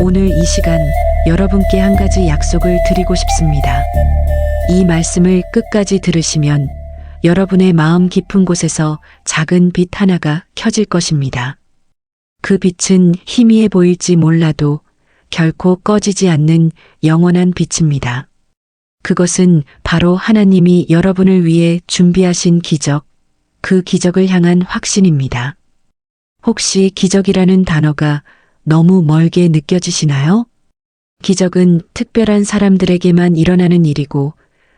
오늘 이 시간 여러분께 한 가지 약속을 드리고 싶습니다. 이 말씀을 끝까지 들으시면 여러분의 마음 깊은 곳에서 작은 빛 하나가 켜질 것입니다. 그 빛은 희미해 보일지 몰라도 결코 꺼지지 않는 영원한 빛입니다. 그것은 바로 하나님이 여러분을 위해 준비하신 기적, 그 기적을 향한 확신입니다. 혹시 기적이라는 단어가 너무 멀게 느껴지시나요? 기적은 특별한 사람들에게만 일어나는 일이고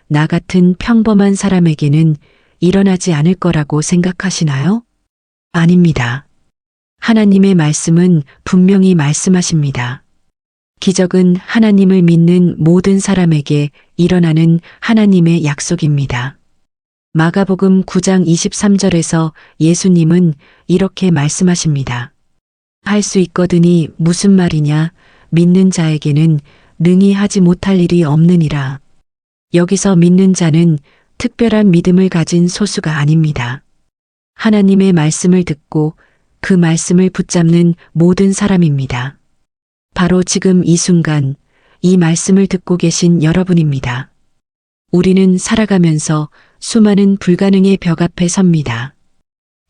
나 같은 평범한 사람에게는 일어나지 않을 거라고 생각하시나요? 아닙니다. 하나님의 말씀은 분명히 말씀하십니다. 기적은 하나님을 믿는 모든 사람에게 일어나는 하나님의 약속입니다. 마가복음 9장 23절에서 예수님은 이렇게 말씀하십니다. 할 수 있거든이 무슨 말이냐? 믿는 자에게는 능히 하지 못할 일이 없느니라. 여기서 믿는 자는 특별한 믿음을 가진 소수가 아닙니다. 하나님의 말씀을 듣고 그 말씀을 붙잡는 모든 사람입니다. 바로 지금 이 순간 이 말씀을 듣고 계신 여러분입니다. 우리는 살아가면서 수많은 불가능의 벽 앞에 섭니다.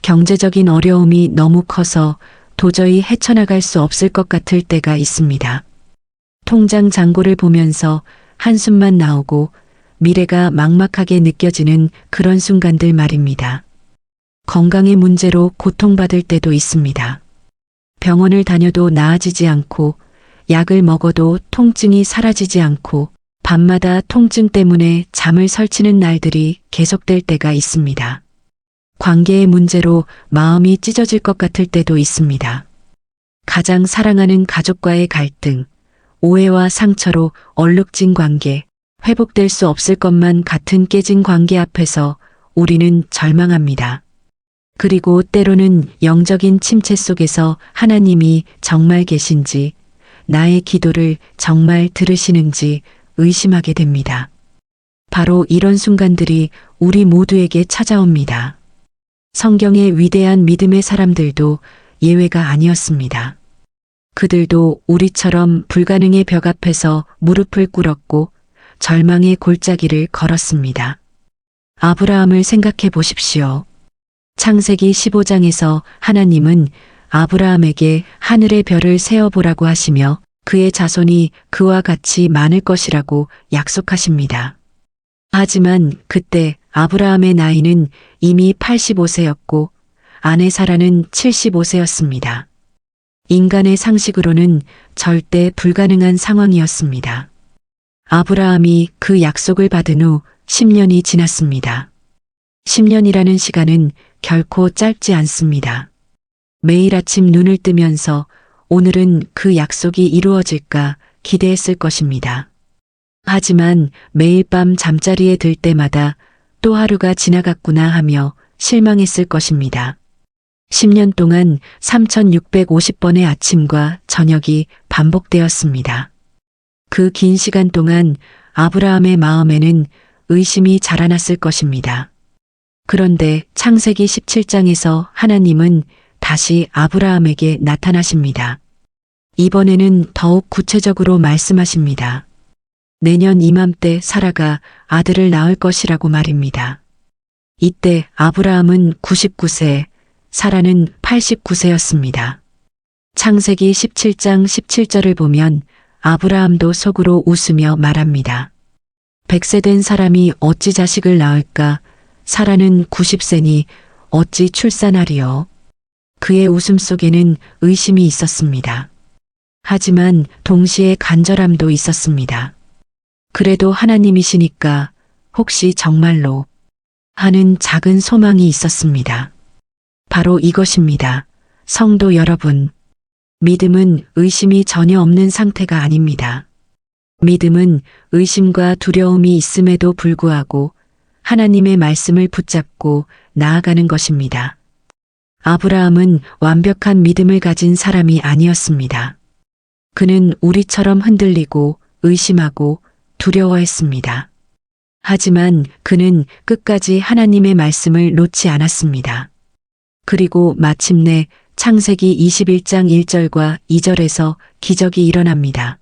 경제적인 어려움이 너무 커서 도저히 헤쳐나갈 수 없을 것 같을 때가 있습니다. 통장 잔고를 보면서 한숨만 나오고 미래가 막막하게 느껴지는 그런 순간들 말입니다. 건강의 문제로 고통받을 때도 있습니다. 병원을 다녀도 나아지지 않고 약을 먹어도 통증이 사라지지 않고 밤마다 통증 때문에 잠을 설치는 날들이 계속될 때가 있습니다. 관계의 문제로 마음이 찢어질 것 같을 때도 있습니다. 가장 사랑하는 가족과의 갈등, 오해와 상처로 얼룩진 관계, 회복될 수 없을 것만 같은 깨진 관계 앞에서 우리는 절망합니다. 그리고 때로는 영적인 침체 속에서 하나님이 정말 계신지, 나의 기도를 정말 들으시는지 의심하게 됩니다. 바로 이런 순간들이 우리 모두에게 찾아옵니다. 성경의 위대한 믿음의 사람들도 예외가 아니었습니다. 그들도 우리처럼 불가능의 벽 앞에서 무릎을 꿇었고 절망의 골짜기를 걸었습니다. 아브라함을 생각해 보십시오. 창세기 15장에서 하나님은 아브라함에게 하늘의 별을 세어보라고 하시며 그의 자손이 그와 같이 많을 것이라고 약속하십니다. 하지만 그때 아브라함의 나이는 이미 85세였고 아내 사라는 75세였습니다. 인간의 상식으로는 절대 불가능한 상황이었습니다. 아브라함이 그 약속을 받은 후 10년이 지났습니다. 10년이라는 시간은 결코 짧지 않습니다. 매일 아침 눈을 뜨면서 오늘은 그 약속이 이루어질까 기대했을 것입니다. 하지만 매일 밤 잠자리에 들 때마다 또 하루가 지나갔구나 하며 실망했을 것입니다. 10년 동안 3650번의 아침과 저녁이 반복되었습니다. 그 긴 시간 동안 아브라함의 마음에는 의심이 자라났을 것입니다. 그런데 창세기 17장에서 하나님은 다시 아브라함에게 나타나십니다. 이번에는 더욱 구체적으로 말씀하십니다. 내년 이맘때 사라가 아들을 낳을 것이라고 말입니다. 이때 아브라함은 99세, 사라는 89세였습니다. 창세기 17장 17절을 보면 아브라함도 속으로 웃으며 말합니다. 100세 된 사람이 어찌 자식을 낳을까? 사라는 90세니 어찌 출산하리요? 그의 웃음 속에는 의심이 있었습니다. 하지만 동시에 간절함도 있었습니다. 그래도 하나님이시니까 혹시 정말로 하는 작은 소망이 있었습니다. 바로 이것입니다. 성도 여러분, 믿음은 의심이 전혀 없는 상태가 아닙니다. 믿음은 의심과 두려움이 있음에도 불구하고 하나님의 말씀을 붙잡고 나아가는 것입니다. 아브라함은 완벽한 믿음을 가진 사람이 아니었습니다. 그는 우리처럼 흔들리고 의심하고 두려워했습니다. 하지만 그는 끝까지 하나님의 말씀을 놓지 않았습니다. 그리고 마침내 창세기 21장 1절과 2절에서 기적이 일어납니다.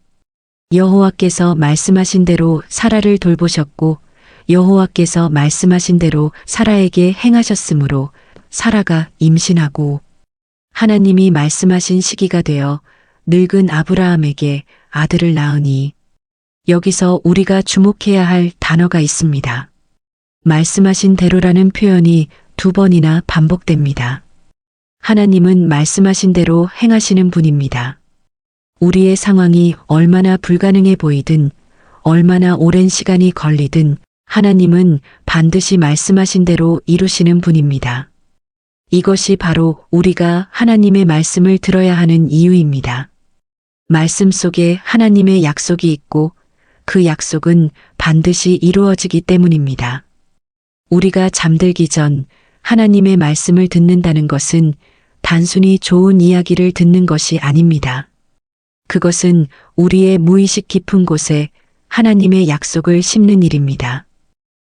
여호와께서 말씀하신 대로 사라를 돌보셨고 여호와께서 말씀하신 대로 사라에게 행하셨으므로 사라가 임신하고 하나님이 말씀하신 시기가 되어 늙은 아브라함에게 아들을 낳으니 여기서 우리가 주목해야 할 단어가 있습니다. 말씀하신 대로라는 표현이 2번이나 반복됩니다. 하나님은 말씀하신 대로 행하시는 분입니다. 우리의 상황이 얼마나 불가능해 보이든 얼마나 오랜 시간이 걸리든 하나님은 반드시 말씀하신 대로 이루시는 분입니다. 이것이 바로 우리가 하나님의 말씀을 들어야 하는 이유입니다. 말씀 속에 하나님의 약속이 있고 그 약속은 반드시 이루어지기 때문입니다. 우리가 잠들기 전 하나님의 말씀을 듣는다는 것은 단순히 좋은 이야기를 듣는 것이 아닙니다. 그것은 우리의 무의식 깊은 곳에 하나님의 약속을 심는 일입니다.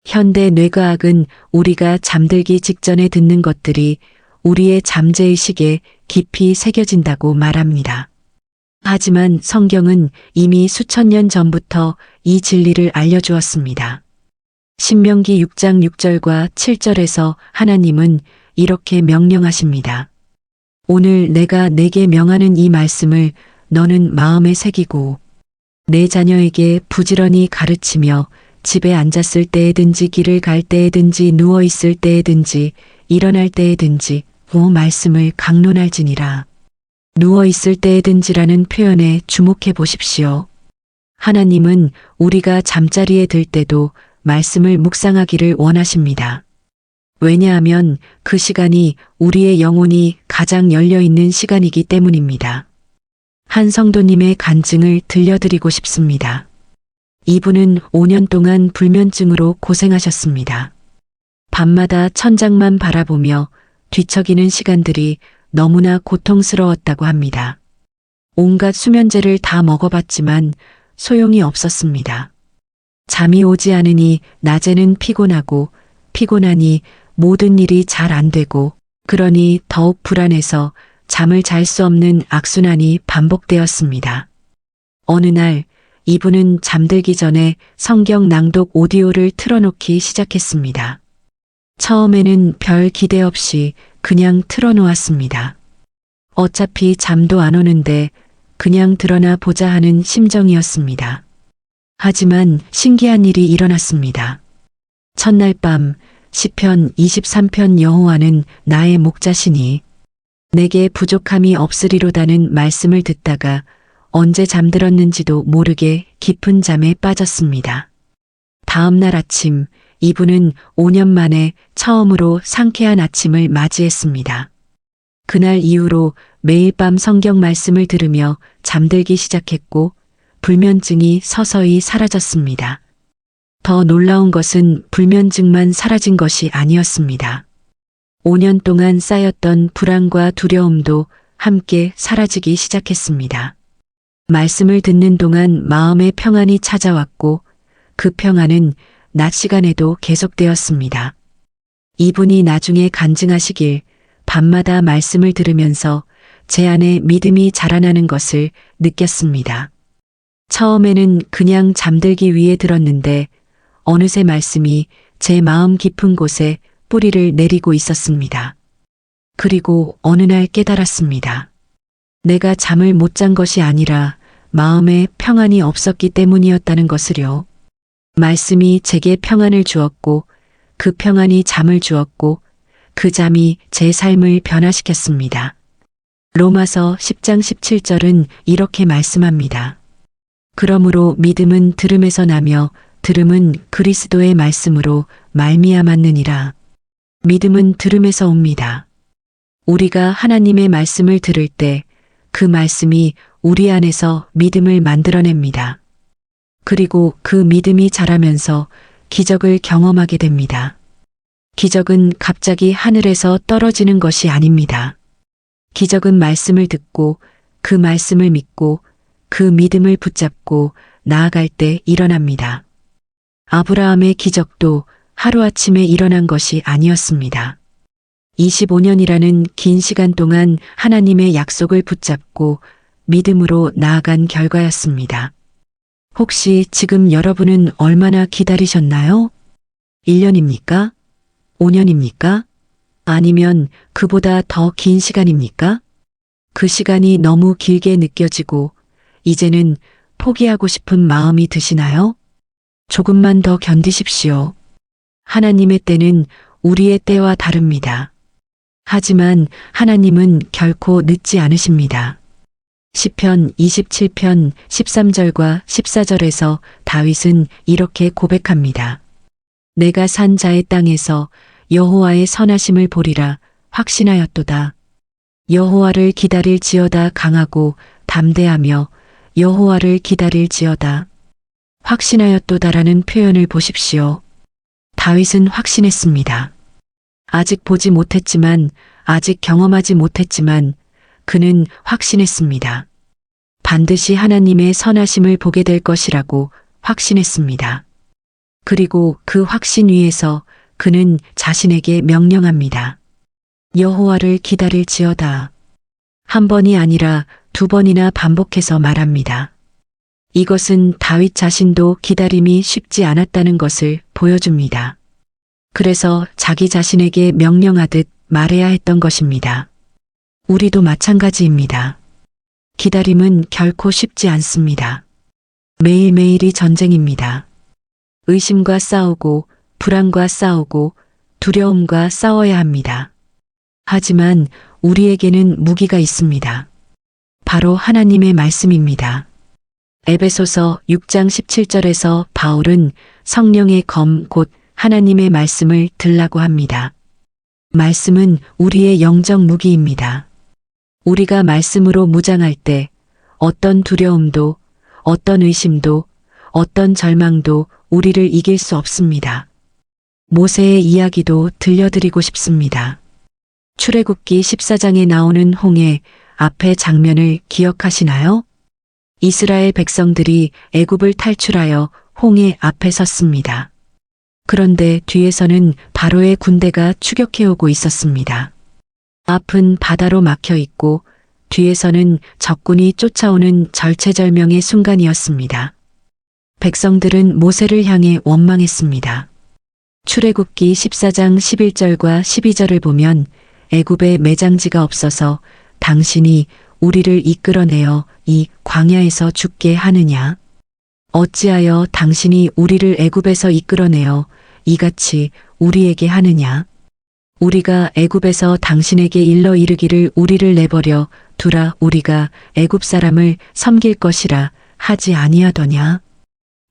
현대 뇌과학은 우리가 잠들기 직전에 듣는 것들이 우리의 잠재의식에 깊이 새겨진다고 말합니다. 하지만 성경은 이미 수천 년 전부터 이 진리를 알려주었습니다. 신명기 6장 6절과 7절에서 하나님은 이렇게 명령하십니다. 오늘 내가 내게 명하는 이 말씀을 너는 마음에 새기고 내 자녀에게 부지런히 가르치며 집에 앉았을 때에든지 길을 갈 때에든지 누워 있을 때에든지 일어날 때에든지 말씀을 강론할지니라. 누워 있을 때에든지라는 표현에 주목해 보십시오. 하나님은 우리가 잠자리에 들 때도 말씀을 묵상하기를 원하십니다. 왜냐하면 그 시간이 우리의 영혼이 가장 열려있는 시간이기 때문입니다. 한 성도님의 간증을 들려드리고 싶습니다. 이분은 5년 동안 불면증으로 고생하셨습니다. 밤마다 천장만 바라보며 뒤척이는 시간들이 너무나 고통스러웠다고 합니다. 온갖 수면제를 다 먹어봤지만 소용이 없었습니다. 잠이 오지 않으니 낮에는 피곤하고 피곤하니 모든 일이 잘 안 되고 그러니 더욱 불안해서 잠을 잘 수 없는 악순환이 반복되었습니다. 어느 날 이분은 잠들기 전에 성경 낭독 오디오를 틀어놓기 시작했습니다. 처음에는 별 기대 없이 그냥 틀어놓았습니다. 어차피 잠도 안 오는데 그냥 드러나 보자 하는 심정이었습니다. 하지만 신기한 일이 일어났습니다. 첫날 밤 시편 23편 여호와는 나의 목자시니 내게 부족함이 없으리로다는 말씀을 듣다가 언제 잠들었는지도 모르게 깊은 잠에 빠졌습니다. 다음 날 아침 이분은 5년 만에 처음으로 상쾌한 아침을 맞이했습니다. 그날 이후로 매일 밤 성경 말씀을 들으며 잠들기 시작했고 불면증이 서서히 사라졌습니다. 더 놀라운 것은 불면증만 사라진 것이 아니었습니다. 5년 동안 쌓였던 불안과 두려움도 함께 사라지기 시작했습니다. 말씀을 듣는 동안 마음의 평안이 찾아왔고 그 평안은 낮 시간에도 계속되었습니다. 이분이 나중에 간증하시길 밤마다 말씀을 들으면서 제 안에 믿음이 자라나는 것을 느꼈습니다. 처음에는 그냥 잠들기 위해 들었는데 어느새 말씀이 제 마음 깊은 곳에 뿌리를 내리고 있었습니다. 그리고 어느 날 깨달았습니다. 내가 잠을 못 잔 것이 아니라 마음에 평안이 없었기 때문이었다는 것을요. 말씀이 제게 평안을 주었고 그 평안이 잠을 주었고 그 잠이 제 삶을 변화시켰습니다. 로마서 10장 17절은 이렇게 말씀합니다. 그러므로 믿음은 들음에서 나며 들음은 그리스도의 말씀으로 말미암았느니라. 믿음은 들음에서 옵니다. 우리가 하나님의 말씀을 들을 때 그 말씀이 우리 안에서 믿음을 만들어냅니다. 그리고 그 믿음이 자라면서 기적을 경험하게 됩니다. 기적은 갑자기 하늘에서 떨어지는 것이 아닙니다. 기적은 말씀을 듣고 그 말씀을 믿고 그 믿음을 붙잡고 나아갈 때 일어납니다. 아브라함의 기적도 하루아침에 일어난 것이 아니었습니다. 25년이라는 긴 시간 동안 하나님의 약속을 붙잡고 믿음으로 나아간 결과였습니다. 혹시 지금 여러분은 얼마나 기다리셨나요? 1년입니까? 5년입니까? 아니면 그보다 더 긴 시간입니까? 그 시간이 너무 길게 느껴지고 이제는 포기하고 싶은 마음이 드시나요? 조금만 더 견디십시오. 하나님의 때는 우리의 때와 다릅니다. 하지만 하나님은 결코 늦지 않으십니다. 시편 27편 13절과 14절에서 다윗은 이렇게 고백합니다. 내가 산 자의 땅에서 여호와의 선하심을 보리라 확신하였도다. 여호와를 기다릴지어다 강하고 담대하며 여호와를 기다릴지어다. 확신하였도다라는 표현을 보십시오. 다윗은 확신했습니다. 아직 보지 못했지만, 아직 경험하지 못했지만 그는 확신했습니다. 반드시 하나님의 선하심을 보게 될 것이라고 확신했습니다. 그리고 그 확신 위에서 그는 자신에게 명령합니다. 여호와를 기다릴지어다. 한 번이 아니라 두 번이나 반복해서 말합니다. 이것은 다윗 자신도 기다림이 쉽지 않았다는 것을 보여줍니다. 그래서 자기 자신에게 명령하듯 말해야 했던 것입니다. 우리도 마찬가지입니다. 기다림은 결코 쉽지 않습니다. 매일매일이 전쟁입니다. 의심과 싸우고 불안과 싸우고 두려움과 싸워야 합니다. 하지만 우리에게는 무기가 있습니다. 바로 하나님의 말씀입니다. 에베소서 6장 17절에서 바울은 성령의 검 곧 하나님의 말씀을 들라고 합니다. 말씀은 우리의 영적 무기입니다. 우리가 말씀으로 무장할 때 어떤 두려움도, 어떤 의심도, 어떤 절망도 우리를 이길 수 없습니다. 모세의 이야기도 들려드리고 싶습니다. 출애굽기 14장에 나오는 홍해 앞의 장면을 기억하시나요? 이스라엘 백성들이 애굽을 탈출하여 홍해 앞에 섰습니다. 그런데 뒤에서는 바로의 군대가 추격해오고 있었습니다. 앞은 바다로 막혀 있고 뒤에서는 적군이 쫓아오는 절체절명의 순간이었습니다. 백성들은 모세를 향해 원망했습니다. 출애굽기 14장 11절과 12절을 보면 애굽에 매장지가 없어서 당신이 우리를 이끌어내어 이 광야에서 죽게 하느냐? 어찌하여 당신이 우리를 애굽에서 이끌어내어 이같이 우리에게 하느냐? 우리가 애굽에서 당신에게 일러 이르기를 우리를 내버려 두라 우리가 애굽 사람을 섬길 것이라 하지 아니하더냐?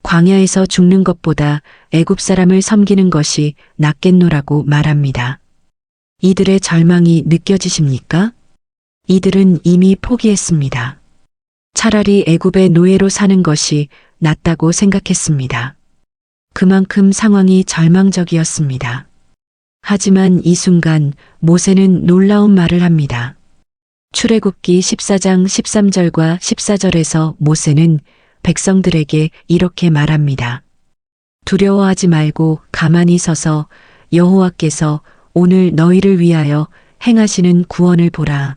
광야에서 죽는 것보다 애굽 사람을 섬기는 것이 낫겠노라고 말합니다. 이들의 절망이 느껴지십니까? 이들은 이미 포기했습니다. 차라리 애굽의 노예로 사는 것이 낫다고 생각했습니다. 그만큼 상황이 절망적이었습니다. 하지만 이 순간 모세는 놀라운 말을 합니다. 출애굽기 14장 13절과 14절에서 모세는 백성들에게 이렇게 말합니다. 두려워하지 말고 가만히 서서 여호와께서 오늘 너희를 위하여 행하시는 구원을 보라.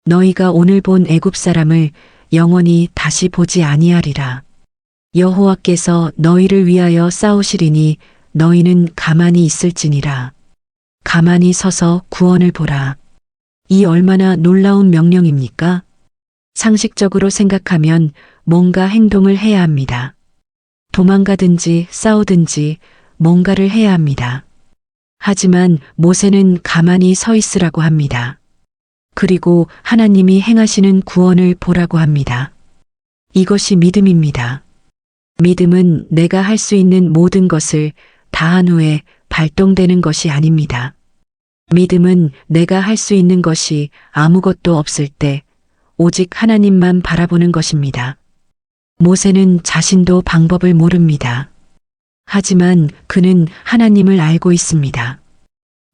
너희가 오늘 본 애굽 사람을 영원히 다시 보지 아니하리라. 여호와께서 너희를 위하여 싸우시리니 너희는 가만히 있을지니라. 가만히 서서 구원을 보라. 이 얼마나 놀라운 명령입니까? 상식적으로 생각하면 뭔가 행동을 해야 합니다. 도망가든지 싸우든지 뭔가를 해야 합니다. 하지만 모세는 가만히 서 있으라고 합니다. 그리고 하나님이 행하시는 구원을 보라고 합니다. 이것이 믿음입니다. 믿음은 내가 할 수 있는 모든 것을 다한 후에 발동되는 것이 아닙니다. 믿음은 내가 할 수 있는 것이 아무것도 없을 때 오직 하나님만 바라보는 것입니다. 모세는 자신도 방법을 모릅니다. 하지만 그는 하나님을 알고 있습니다.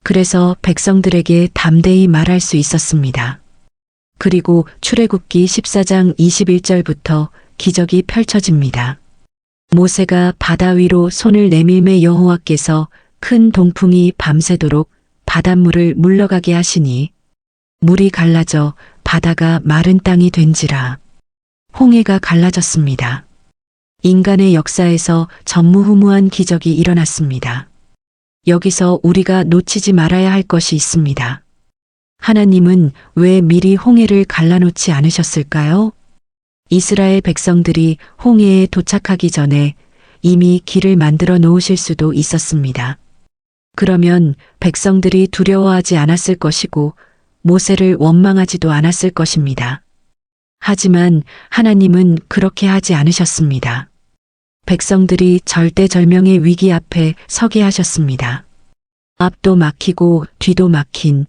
그래서 백성들에게 담대히 말할 수 있었습니다. 그리고 출애굽기 14장 21절부터 기적이 펼쳐집니다. 모세가 바다 위로 손을 내밀매 여호와께서 큰 동풍이 밤새도록 바닷물을 물러가게 하시니 물이 갈라져 바다가 마른 땅이 된지라. 홍해가 갈라졌습니다. 인간의 역사에서 전무후무한 기적이 일어났습니다. 여기서 우리가 놓치지 말아야 할 것이 있습니다. 하나님은 왜 미리 홍해를 갈라놓지 않으셨을까요? 이스라엘 백성들이 홍해에 도착하기 전에 이미 길을 만들어 놓으실 수도 있었습니다. 그러면 백성들이 두려워하지 않았을 것이고 모세를 원망하지도 않았을 것입니다. 하지만 하나님은 그렇게 하지 않으셨습니다. 백성들이 절대절명의 위기 앞에 서게 하셨습니다. 앞도 막히고 뒤도 막힌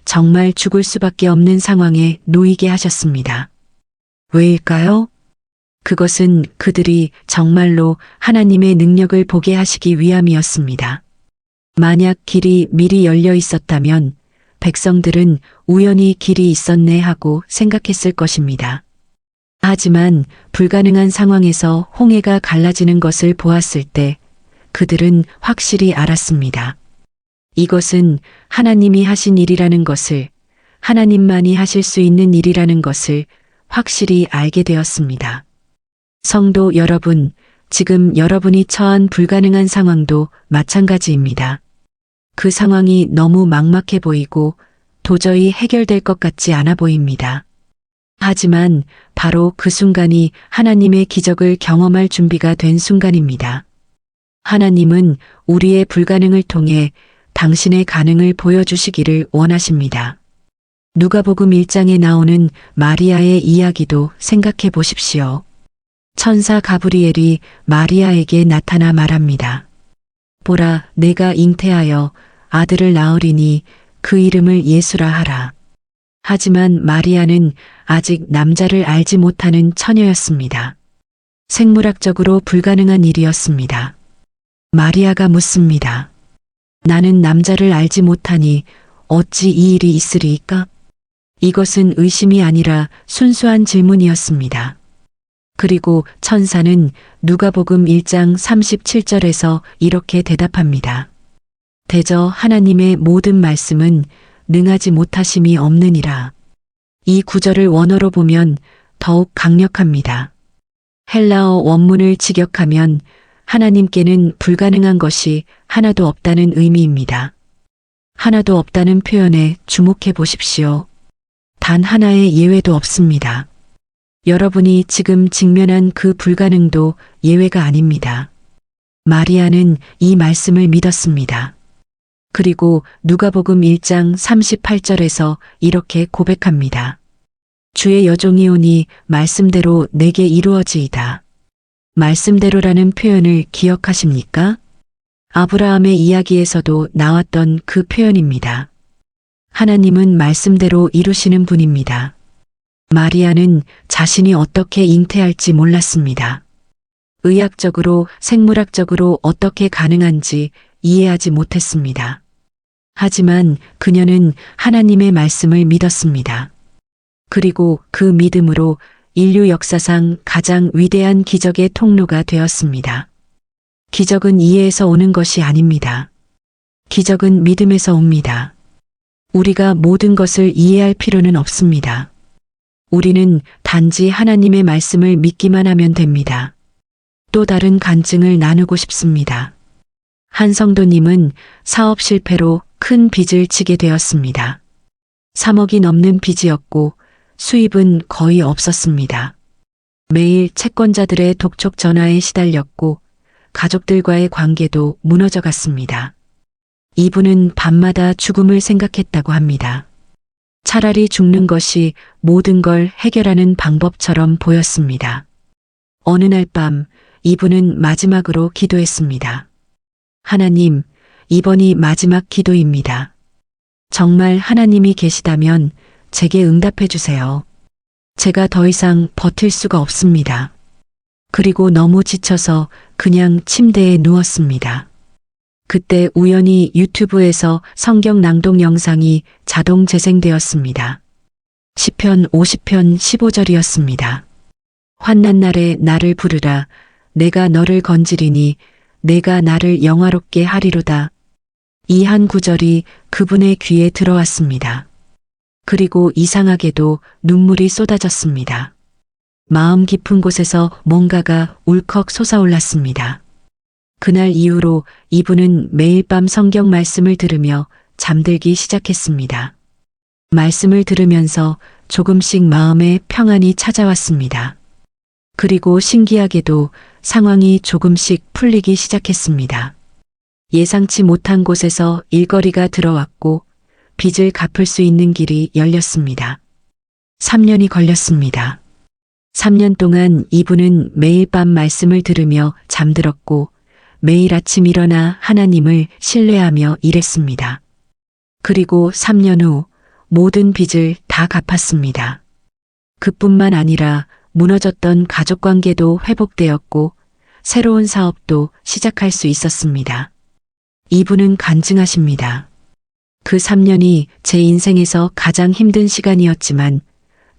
정말 죽을 수밖에 없는 상황에 놓이게 하셨습니다. 왜일까요? 그것은 그들이 정말로 하나님의 능력을 보게 하시기 위함이었습니다. 만약 길이 미리 열려 있었다면 백성들은 우연히 길이 있었네 하고 생각했을 것입니다. 하지만 불가능한 상황에서 홍해가 갈라지는 것을 보았을 때 그들은 확실히 알았습니다. 이것은 하나님이 하신 일이라는 것을, 하나님만이 하실 수 있는 일이라는 것을 확실히 알게 되었습니다. 성도 여러분, 지금 여러분이 처한 불가능한 상황도 마찬가지입니다. 그 상황이 너무 막막해 보이고 도저히 해결될 것 같지 않아 보입니다. 하지만 바로 그 순간이 하나님의 기적을 경험할 준비가 된 순간입니다. 하나님은 우리의 불가능을 통해 당신의 가능을 보여주시기를 원하십니다. 누가복음 1장에 나오는 마리아의 이야기도 생각해 보십시오. 천사 가브리엘이 마리아에게 나타나 말합니다. 보라, 내가 잉태하여 아들을 낳으리니 그 이름을 예수라 하라. 하지만 마리아는 아직 남자를 알지 못하는 처녀였습니다. 생물학적으로 불가능한 일이었습니다. 마리아가 묻습니다. 나는 남자를 알지 못하니 어찌 이 일이 있으리이까? 이것은 의심이 아니라 순수한 질문이었습니다. 그리고 천사는 누가복음 1장 37절에서 이렇게 대답합니다. 대저 하나님의 모든 말씀은 능하지 못하심이 없느니라. 이 구절을 원어로 보면 더욱 강력합니다. 헬라어 원문을 직역하면 하나님께는 불가능한 것이 하나도 없다는 의미입니다. 하나도 없다는 표현에 주목해 보십시오. 단 하나의 예외도 없습니다. 여러분이 지금 직면한 그 불가능도 예외가 아닙니다. 마리아는 이 말씀을 믿었습니다. 그리고 누가복음 1장 38절에서 이렇게 고백합니다. 주의 여종이 오니 말씀대로 내게 이루어지이다. 말씀대로라는 표현을 기억하십니까? 아브라함의 이야기에서도 나왔던 그 표현입니다. 하나님은 말씀대로 이루시는 분입니다. 마리아는 자신이 어떻게 잉태할지 몰랐습니다. 의학적으로, 생물학적으로 어떻게 가능한지 이해하지 못했습니다. 하지만 그녀는 하나님의 말씀을 믿었습니다. 그리고 그 믿음으로 인류 역사상 가장 위대한 기적의 통로가 되었습니다. 기적은 이해에서 오는 것이 아닙니다. 기적은 믿음에서 옵니다. 우리가 모든 것을 이해할 필요는 없습니다. 우리는 단지 하나님의 말씀을 믿기만 하면 됩니다. 또 다른 간증을 나누고 싶습니다. 한 성도님은 사업 실패로 큰 빚을 지게 되었습니다. 3억이 넘는 빚이었고 수입은 거의 없었습니다. 매일 채권자들의 독촉 전화에 시달렸고 가족들과의 관계도 무너져 갔습니다. 이분은 밤마다 죽음을 생각했다고 합니다. 차라리 죽는 것이 모든 걸 해결하는 방법처럼 보였습니다. 어느 날 밤 이분은 마지막으로 기도했습니다. 하나님, 이번이 마지막 기도입니다. 정말 하나님이 계시다면 제게 응답해 주세요. 제가 더 이상 버틸 수가 없습니다. 그리고 너무 지쳐서 그냥 침대에 누웠습니다. 그때 우연히 유튜브에서 성경 낭독 영상이 자동 재생되었습니다. 시편 50편 15절이었습니다. 환난 날에 나를 부르라. 내가 너를 건지리니 내가 나를 영화롭게 하리로다. 이 한 구절이 그분의 귀에 들어왔습니다. 그리고 이상하게도 눈물이 쏟아졌습니다. 마음 깊은 곳에서 뭔가가 울컥 솟아올랐습니다. 그날 이후로 이분은 매일 밤 성경 말씀을 들으며 잠들기 시작했습니다. 말씀을 들으면서 조금씩 마음에 평안이 찾아왔습니다. 그리고 신기하게도 상황이 조금씩 풀리기 시작했습니다. 예상치 못한 곳에서 일거리가 들어왔고 빚을 갚을 수 있는 길이 열렸습니다. 3년이 걸렸습니다. 3년 동안 이분은 매일 밤 말씀을 들으며 잠들었고 매일 아침 일어나 하나님을 신뢰하며 일했습니다. 그리고 3년 후 모든 빚을 다 갚았습니다. 그뿐만 아니라 무너졌던 가족관계도 회복되었고 새로운 사업도 시작할 수 있었습니다. 이분은 간증하십니다. 그 3년이 제 인생에서 가장 힘든 시간이었지만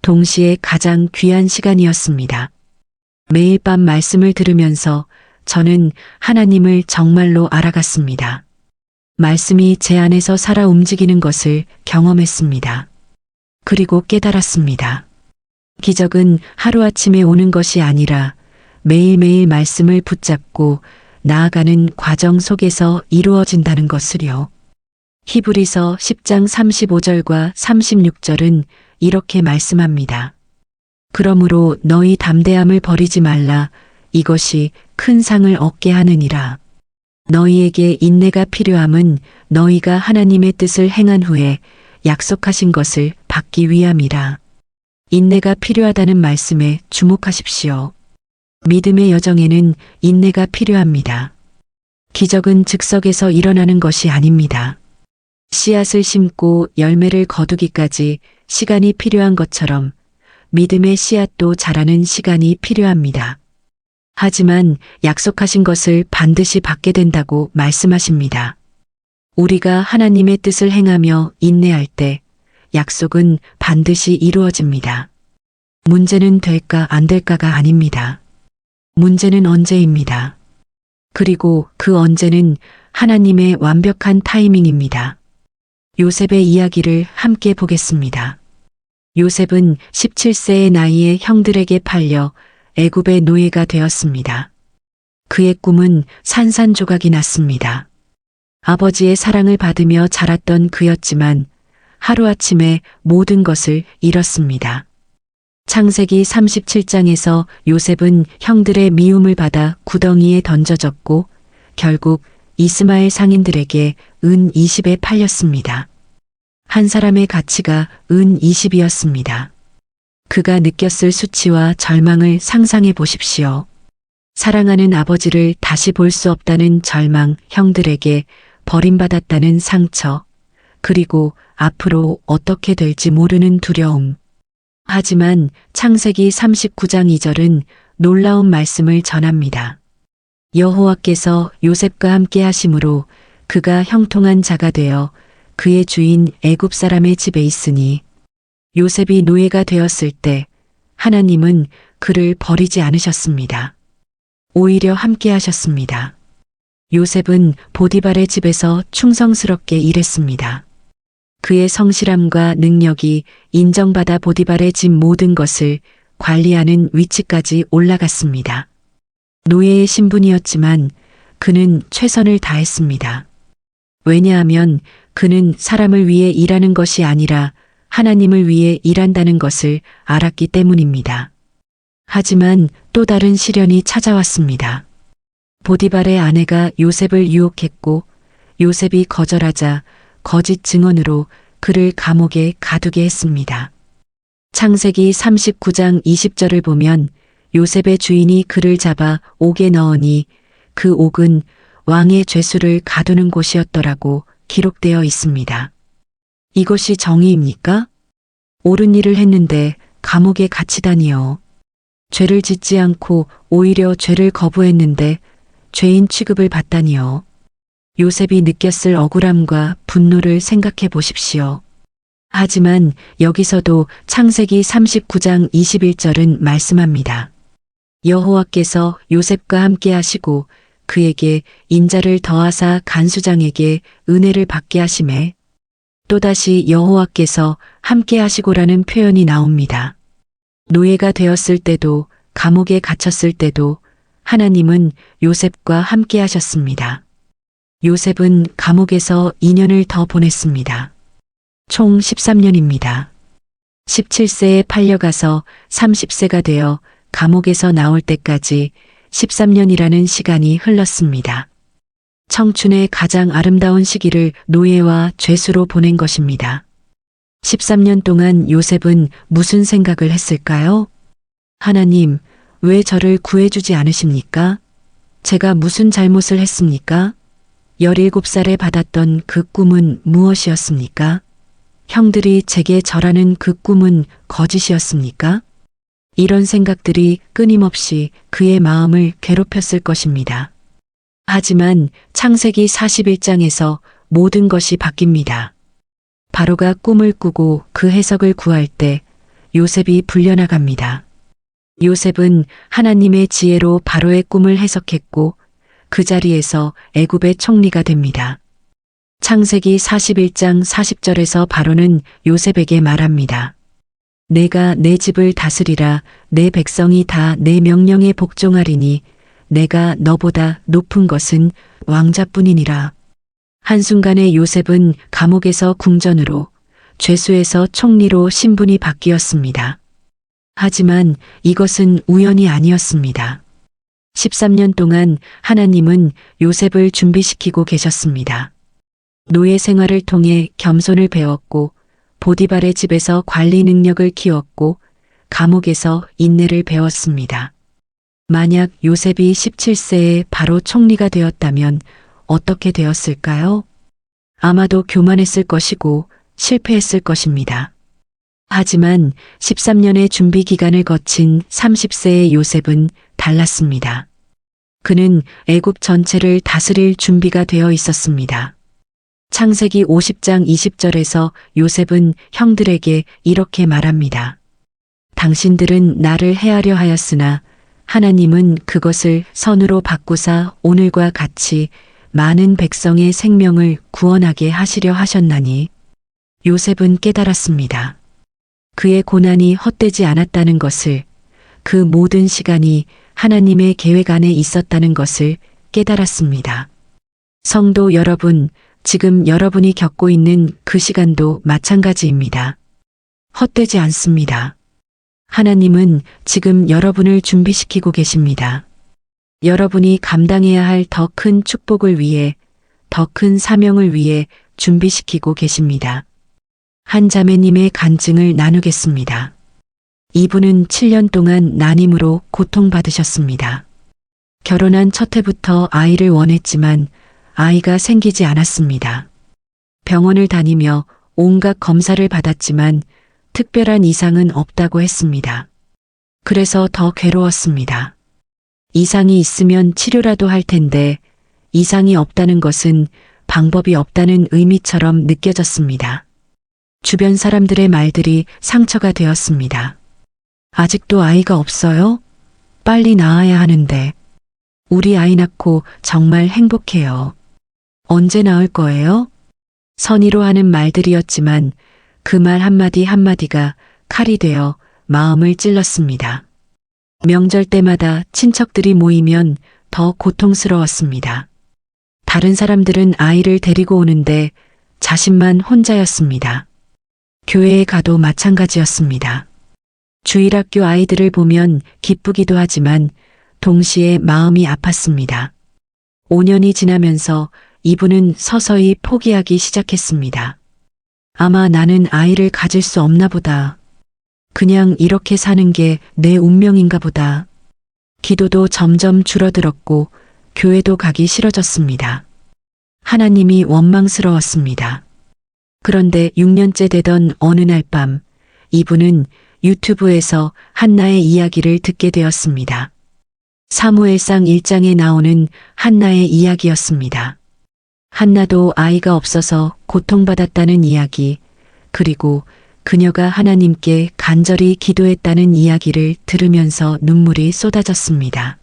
동시에 가장 귀한 시간이었습니다. 매일 밤 말씀을 들으면서 저는 하나님을 정말로 알아갔습니다. 말씀이 제 안에서 살아 움직이는 것을 경험했습니다. 그리고 깨달았습니다. 기적은 하루아침에 오는 것이 아니라 매일매일 말씀을 붙잡고 나아가는 과정 속에서 이루어진다는 것을요. 히브리서 10장 35절과 36절은 이렇게 말씀합니다. 그러므로 너희 담대함을 버리지 말라. 이것이 큰 상을 얻게 하느니라. 너희에게 인내가 필요함은 너희가 하나님의 뜻을 행한 후에 약속하신 것을 받기 위함이라. 인내가 필요하다는 말씀에 주목하십시오. 믿음의 여정에는 인내가 필요합니다. 기적은 즉석에서 일어나는 것이 아닙니다. 씨앗을 심고 열매를 거두기까지 시간이 필요한 것처럼 믿음의 씨앗도 자라는 시간이 필요합니다. 하지만 약속하신 것을 반드시 받게 된다고 말씀하십니다. 우리가 하나님의 뜻을 행하며 인내할 때 약속은 반드시 이루어집니다. 문제는 될까 안 될까가 아닙니다. 문제는 언제입니다. 그리고 그 언제는 하나님의 완벽한 타이밍입니다. 요셉의 이야기를 함께 보겠습니다. 요셉은 17세의 나이에 형들에게 팔려 애굽의 노예가 되었습니다. 그의 꿈은 산산조각이 났습니다. 아버지의 사랑을 받으며 자랐던 그였지만 하루아침에 모든 것을 잃었습니다. 창세기 37장에서 요셉은 형들의 미움을 받아 구덩이에 던져졌고 결국 이스마엘 상인들에게 은 20에 팔렸습니다. 한 사람의 가치가 은 20이었습니다. 그가 느꼈을 수치와 절망을 상상해 보십시오. 사랑하는 아버지를 다시 볼 수 없다는 절망, 형들에게 버림받았다는 상처, 그리고 앞으로 어떻게 될지 모르는 두려움. 하지만 창세기 39장 2절은 놀라운 말씀을 전합니다. 여호와께서 요셉과 함께 하심으로 그가 형통한 자가 되어 그의 주인 애굽 사람의 집에 있으니 요셉이 노예가 되었을 때 하나님은 그를 버리지 않으셨습니다. 오히려 함께 하셨습니다. 요셉은 보디발의 집에서 충성스럽게 일했습니다. 그의 성실함과 능력이 인정받아 보디발의 집 모든 것을 관리하는 위치까지 올라갔습니다. 노예의 신분이었지만 그는 최선을 다했습니다. 왜냐하면 그는 사람을 위해 일하는 것이 아니라 하나님을 위해 일한다는 것을 알았기 때문입니다. 하지만 또 다른 시련이 찾아왔습니다. 보디발의 아내가 요셉을 유혹했고 요셉이 거절하자 거짓 증언으로 그를 감옥에 가두게 했습니다. 창세기 39장 20절을 보면 요셉의 주인이 그를 잡아 옥에 넣으니 그 옥은 왕의 죄수를 가두는 곳이었더라고 기록되어 있습니다. 이것이 정의입니까? 옳은 일을 했는데 감옥에 갇히다니요. 죄를 짓지 않고 오히려 죄를 거부했는데 죄인 취급을 받다니요. 요셉이 느꼈을 억울함과 분노를 생각해 보십시오. 하지만 여기서도 창세기 39장 21절은 말씀합니다. 여호와께서 요셉과 함께 하시고 그에게 인자를 더하사 간수장에게 은혜를 받게 하심에 또다시 여호와께서 함께 하시고라는 표현이 나옵니다. 노예가 되었을 때도 감옥에 갇혔을 때도 하나님은 요셉과 함께 하셨습니다. 요셉은 감옥에서 2년을 더 보냈습니다. 총 13년입니다. 17세에 팔려가서 30세가 되어 감옥에서 나올 때까지 13년이라는 시간이 흘렀습니다. 청춘의 가장 아름다운 시기를 노예와 죄수로 보낸 것입니다. 13년 동안 요셉은 무슨 생각을 했을까요? 하나님, 왜 저를 구해주지 않으십니까? 제가 무슨 잘못을 했습니까? 17살에 받았던 그 꿈은 무엇이었습니까? 형들이 제게 절하는 그 꿈은 거짓이었습니까? 이런 생각들이 끊임없이 그의 마음을 괴롭혔을 것입니다. 하지만 창세기 41장에서 모든 것이 바뀝니다. 바로가 꿈을 꾸고 그 해석을 구할 때 요셉이 불려나갑니다. 요셉은 하나님의 지혜로 바로의 꿈을 해석했고 그 자리에서 애굽의 총리가 됩니다. 창세기 41장 40절에서 바로는 요셉에게 말합니다. 내가 내 집을 다스리라 내 백성이 다 내 명령에 복종하리니 내가 너보다 높은 것은 왕자뿐이니라. 한순간에 요셉은 감옥에서 궁전으로, 죄수에서 총리로 신분이 바뀌었습니다. 하지만 이것은 우연이 아니었습니다. 13년 동안 하나님은 요셉을 준비시키고 계셨습니다. 노예 생활을 통해 겸손을 배웠고 보디발의 집에서 관리 능력을 키웠고 감옥에서 인내를 배웠습니다. 만약 요셉이 17세에 바로 총리가 되었다면 어떻게 되었을까요? 아마도 교만했을 것이고 실패했을 것입니다. 하지만 13년의 준비 기간을 거친 30세의 요셉은 달랐습니다. 그는 애굽 전체를 다스릴 준비가 되어 있었습니다. 창세기 50장 20절에서 요셉은 형들에게 이렇게 말합니다. 당신들은 나를 해하려 하였으나 하나님은 그것을 선으로 바꾸사 오늘과 같이 많은 백성의 생명을 구원하게 하시려 하셨나니 요셉은 깨달았습니다. 그의 고난이 헛되지 않았다는 것을, 그 모든 시간이 하나님의 계획 안에 있었다는 것을 깨달았습니다. 성도 여러분, 지금 여러분이 겪고 있는 그 시간도 마찬가지입니다. 헛되지 않습니다. 하나님은 지금 여러분을 준비시키고 계십니다. 여러분이 감당해야 할 더 큰 축복을 위해, 더 큰 사명을 위해 준비시키고 계십니다. 한 자매님의 간증을 나누겠습니다. 이분은 7년 동안 난임으로 고통받으셨습니다. 결혼한 첫 해부터 아이를 원했지만 아이가 생기지 않았습니다. 병원을 다니며 온갖 검사를 받았지만 특별한 이상은 없다고 했습니다. 그래서 더 괴로웠습니다. 이상이 있으면 치료라도 할 텐데 이상이 없다는 것은 방법이 없다는 의미처럼 느껴졌습니다. 주변 사람들의 말들이 상처가 되었습니다. 아직도 아이가 없어요? 빨리 낳아야 하는데. 우리 아이 낳고 정말 행복해요. 언제 낳을 거예요? 선의로 하는 말들이었지만 그 말 한마디 한마디가 칼이 되어 마음을 찔렀습니다. 명절 때마다 친척들이 모이면 더 고통스러웠습니다. 다른 사람들은 아이를 데리고 오는데 자신만 혼자였습니다. 교회에 가도 마찬가지였습니다. 주일학교 아이들을 보면 기쁘기도 하지만 동시에 마음이 아팠습니다. 5년이 지나면서 이분은 서서히 포기하기 시작했습니다. 아마 나는 아이를 가질 수 없나 보다. 그냥 이렇게 사는 게 내 운명인가 보다. 기도도 점점 줄어들었고 교회도 가기 싫어졌습니다. 하나님이 원망스러웠습니다. 그런데 6년째 되던 어느 날 밤, 이분은 유튜브에서 한나의 이야기를 듣게 되었습니다. 사무엘상 1장에 나오는 한나의 이야기였습니다. 한나도 아이가 없어서 고통받았다는 이야기, 그리고 그녀가 하나님께 간절히 기도했다는 이야기를 들으면서 눈물이 쏟아졌습니다.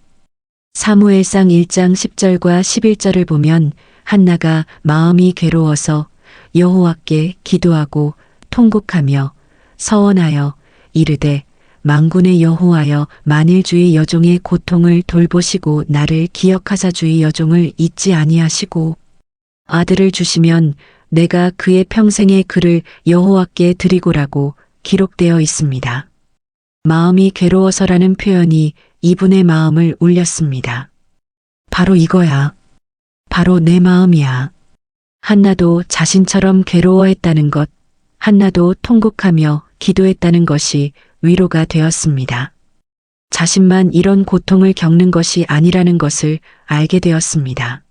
사무엘상 1장 10절과 11절을 보면 한나가 마음이 괴로워서 여호와께 기도하고 통곡하며 서원하여 이르되 만군의 여호와여 만일 주의 여종의 고통을 돌보시고 나를 기억하사 주의 여종을 잊지 아니하시고 아들을 주시면 내가 그의 평생의 그를 여호와께 드리고라고 기록되어 있습니다. 마음이 괴로워서라는 표현이 이분의 마음을 울렸습니다. 바로 이거야. 바로 내 마음이야. 한나도 자신처럼 괴로워했다는 것, 한나도 통곡하며 기도했다는 것이 위로가 되었습니다. 자신만 이런 고통을 겪는 것이 아니라는 것을 알게 되었습니다.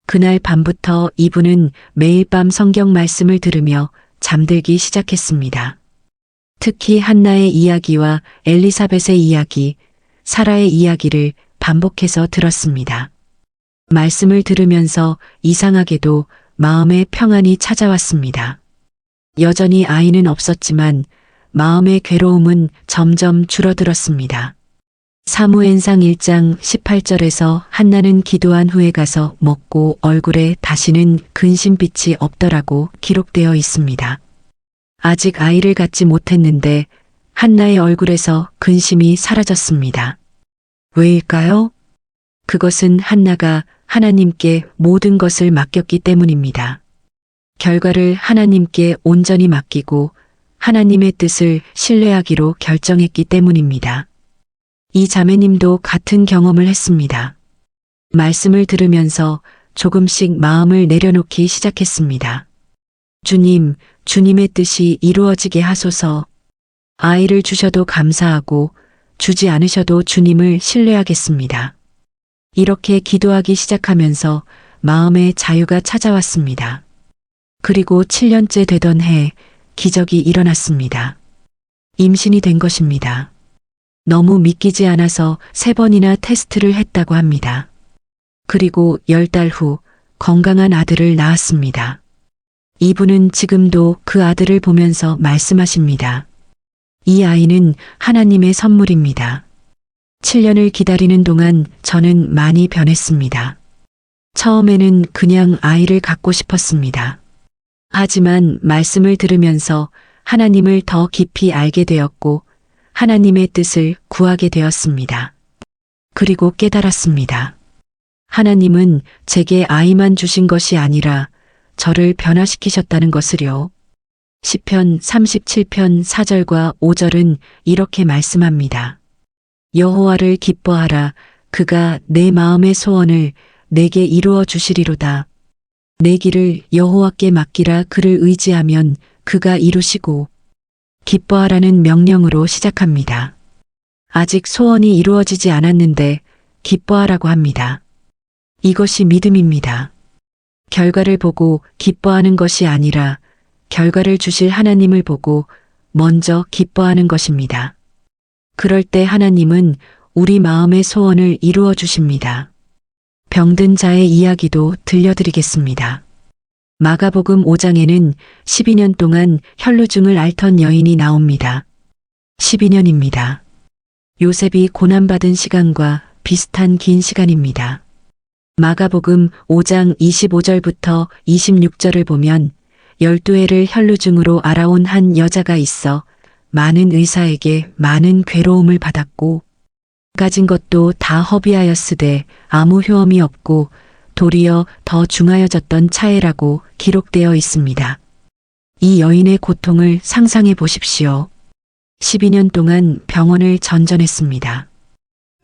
그날 밤부터 이분은 매일 밤 성경 말씀을 들으며 잠들기 시작했습니다. 특히 한나의 이야기와 엘리사벳의 이야기, 사라의 이야기를 반복해서 들었습니다. 말씀을 들으면서 이상하게도 마음의 평안이 찾아왔습니다. 여전히 아이는 없었지만 마음의 괴로움은 점점 줄어들었습니다. 사무엘상 1장 18절에서 한나는 기도한 후에 가서 먹고 얼굴에 다시는 근심빛이 없더라고 기록되어 있습니다. 아직 아이를 갖지 못했는데 한나의 얼굴에서 근심이 사라졌습니다. 왜일까요? 그것은 한나가 하나님께 모든 것을 맡겼기 때문입니다. 결과를 하나님께 온전히 맡기고 하나님의 뜻을 신뢰하기로 결정했기 때문입니다. 이 자매님도 같은 경험을 했습니다. 말씀을 들으면서 조금씩 마음을 내려놓기 시작했습니다. 주님, 주님의 뜻이 이루어지게 하소서. 아이를 주셔도 감사하고 주지 않으셔도 주님을 신뢰하겠습니다. 이렇게 기도하기 시작하면서 마음의 자유가 찾아왔습니다. 그리고 7년째 되던 해 기적이 일어났습니다. 임신이 된 것입니다. 너무 믿기지 않아서 3번이나 테스트를 했다고 합니다. 그리고 10달 후 건강한 아들을 낳았습니다. 이분은 지금도 그 아들을 보면서 말씀하십니다. 이 아이는 하나님의 선물입니다. 7년을 기다리는 동안 저는 많이 변했습니다. 처음에는 그냥 아이를 갖고 싶었습니다. 하지만 말씀을 들으면서 하나님을 더 깊이 알게 되었고 하나님의 뜻을 구하게 되었습니다. 그리고 깨달았습니다. 하나님은 제게 아이만 주신 것이 아니라 저를 변화시키셨다는 것을요. 시편 37편 4절과 5절은 이렇게 말씀합니다. 여호와를 기뻐하라. 그가 내 마음의 소원을 내게 이루어 주시리로다. 내 길을 여호와께 맡기라. 그를 의지하면 그가 이루시고. 기뻐하라는 명령으로 시작합니다. 아직 소원이 이루어지지 않았는데 기뻐하라고 합니다. 이것이 믿음입니다. 결과를 보고 기뻐하는 것이 아니라 결과를 주실 하나님을 보고 먼저 기뻐하는 것입니다. 그럴 때 하나님은 우리 마음의 소원을 이루어 주십니다. 병든 자의 이야기도 들려드리겠습니다. 마가복음 5장에는 12년 동안 혈루증을 앓던 여인이 나옵니다. 12년입니다. 요셉이 고난받은 시간과 비슷한 긴 시간입니다. 마가복음 5장 25절부터 26절을 보면 12해를 혈루증으로 알아온 한 여자가 있어 많은 의사에게 많은 괴로움을 받았고 가진 것도 다 허비하였으되 아무 효험이 없고 도리어 더 중하여졌던 차에라고 기록되어 있습니다. 이 여인의 고통을 상상해 보십시오. 12년 동안 병원을 전전했습니다.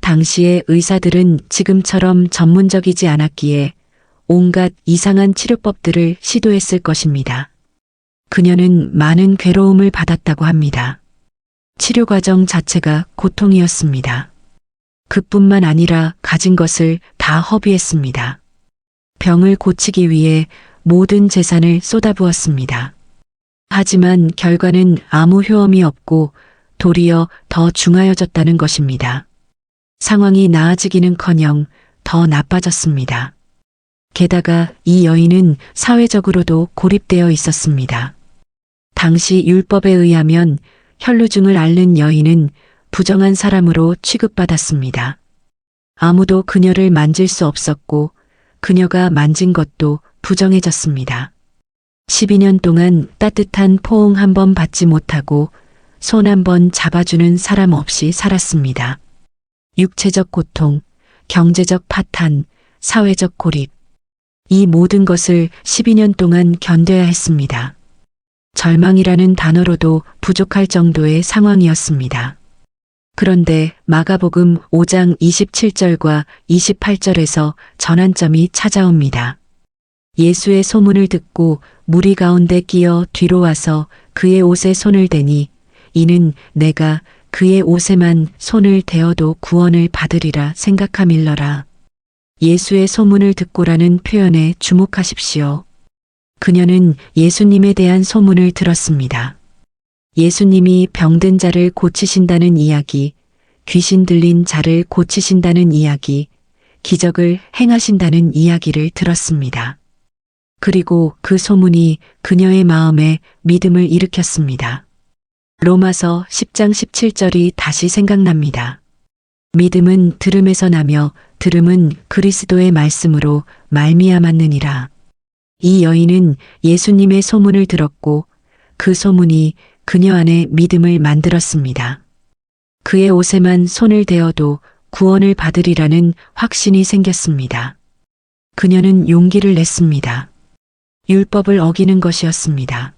당시의 의사들은 지금처럼 전문적이지 않았기에 온갖 이상한 치료법들을 시도했을 것입니다. 그녀는 많은 괴로움을 받았다고 합니다. 치료 과정 자체가 고통이었습니다. 그뿐만 아니라 가진 것을 다 허비했습니다. 병을 고치기 위해 모든 재산을 쏟아부었습니다. 하지만 결과는 아무 효험이 없고 도리어 더 중하여졌다는 것입니다. 상황이 나아지기는커녕 더 나빠졌습니다. 게다가 이 여인은 사회적으로도 고립되어 있었습니다. 당시 율법에 의하면 혈루증을 앓는 여인은 부정한 사람으로 취급받았습니다. 아무도 그녀를 만질 수 없었고 그녀가 만진 것도 부정해졌습니다. 12년 동안 따뜻한 포옹 한 번 받지 못하고 손 한 번 잡아주는 사람 없이 살았습니다. 육체적 고통, 경제적 파탄, 사회적 고립. 이 모든 것을 12년 동안 견뎌야 했습니다. 절망이라는 단어로도 부족할 정도의 상황이었습니다. 그런데 마가복음 5장 27절과 28절에서 전환점이 찾아옵니다. 예수의 소문을 듣고 무리 가운데 끼어 뒤로 와서 그의 옷에 손을 대니 이는 내가 그의 옷에만 손을 대어도 구원을 받으리라 생각함일러라. 예수의 소문을 듣고라는 표현에 주목하십시오. 그녀는 예수님에 대한 소문을 들었습니다. 예수님이 병든 자를 고치신다는 이야기, 귀신 들린 자를 고치신다는 이야기, 기적을 행하신다는 이야기를 들었습니다. 그리고 그 소문이 그녀의 마음에 믿음을 일으켰습니다. 로마서 10장 17절이 다시 생각납니다. 믿음은 들음에서 나며 들음은 그리스도의 말씀으로 말미암았느니라. 이 여인은 예수님의 소문을 들었고 그 소문이 그녀 안에 믿음을 만들었습니다. 그의 옷에만 손을 대어도 구원을 받으리라는 확신이 생겼습니다. 그녀는 용기를 냈습니다. 율법을 어기는 것이었습니다.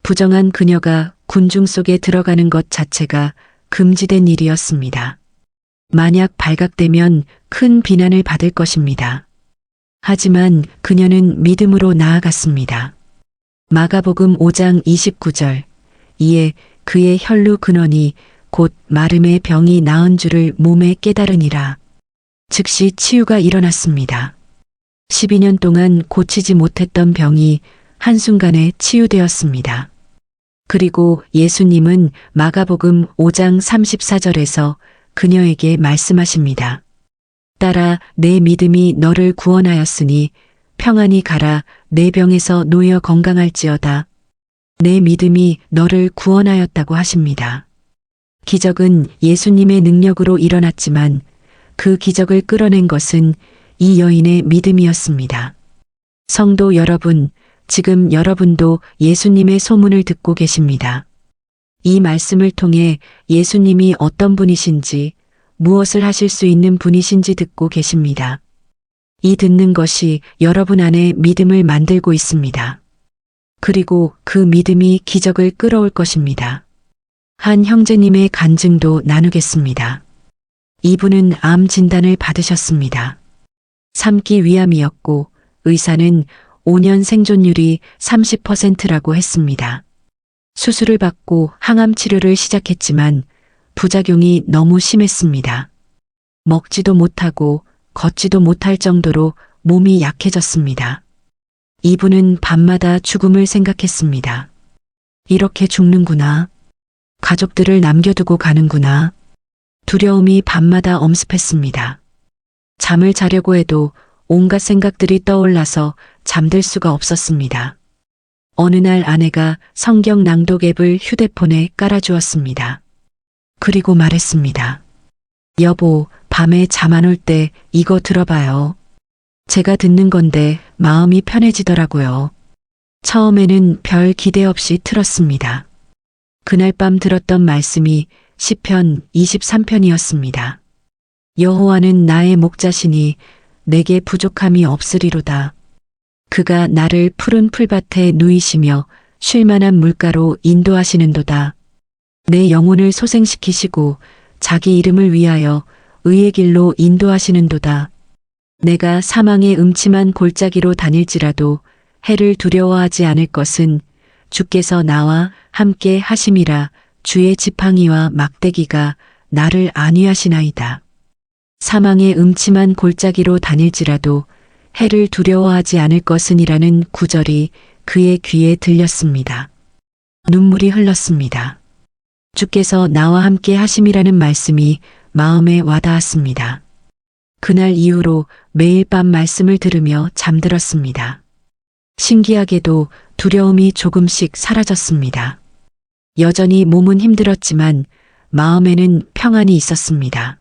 부정한 그녀가 군중 속에 들어가는 것 자체가 금지된 일이었습니다. 만약 발각되면 큰 비난을 받을 것입니다. 하지만 그녀는 믿음으로 나아갔습니다. 마가복음 5장 29절. 이에 그의 혈루 근원이 곧 마름의 병이 나은 줄을 몸에 깨달으니라. 즉시 치유가 일어났습니다. 12년 동안 고치지 못했던 병이 한순간에 치유되었습니다. 그리고 예수님은 마가복음 5장 34절에서 그녀에게 말씀하십니다. 딸아, 내 믿음이 너를 구원하였으니 평안히 가라. 내 병에서 놓여 건강할지어다. 내 믿음이 너를 구원하였다고 하십니다. 기적은 예수님의 능력으로 일어났지만 그 기적을 끌어낸 것은 이 여인의 믿음이었습니다. 성도 여러분, 지금 여러분도 예수님의 소문을 듣고 계십니다. 이 말씀을 통해 예수님이 어떤 분이신지, 무엇을 하실 수 있는 분이신지 듣고 계십니다. 이 듣는 것이 여러분 안에 믿음을 만들고 있습니다. 그리고 그 믿음이 기적을 끌어올 것입니다. 한 형제님의 간증도 나누겠습니다. 이분은 암 진단을 받으셨습니다. 3기 위암이었고 의사는 5년 생존율이 30%라고 했습니다. 수술을 받고 항암 치료를 시작했지만 부작용이 너무 심했습니다. 먹지도 못하고 걷지도 못할 정도로 몸이 약해졌습니다. 이분은 밤마다 죽음을 생각했습니다. 이렇게 죽는구나. 가족들을 남겨두고 가는구나. 두려움이 밤마다 엄습했습니다. 잠을 자려고 해도 온갖 생각들이 떠올라서 잠들 수가 없었습니다. 어느 날 아내가 성경 낭독 앱을 휴대폰에 깔아주었습니다. 그리고 말했습니다. 여보, 밤에 잠 안 올 때 이거 들어봐요. 제가 듣는 건데 마음이 편해지더라고요. 처음에는 별 기대 없이 틀었습니다. 그날 밤 들었던 말씀이 시편 23편이었습니다. 여호와는 나의 목자시니 내게 부족함이 없으리로다. 그가 나를 푸른 풀밭에 누이시며 쉴만한 물가로 인도하시는도다. 내 영혼을 소생시키시고 자기 이름을 위하여 의의 길로 인도하시는도다. 내가 사망의 음침한 골짜기로 다닐지라도 해를 두려워하지 않을 것은 주께서 나와 함께 하심이라. 주의 지팡이와 막대기가 나를 안위하시나이다. 사망의 음침한 골짜기로 다닐지라도 해를 두려워하지 않을 것은이라는 구절이 그의 귀에 들렸습니다. 눈물이 흘렀습니다. 주께서 나와 함께 하심이라는 말씀이 마음에 와닿았습니다. 그날 이후로 매일 밤 말씀을 들으며 잠들었습니다. 신기하게도 두려움이 조금씩 사라졌습니다. 여전히 몸은 힘들었지만 마음에는 평안이 있었습니다.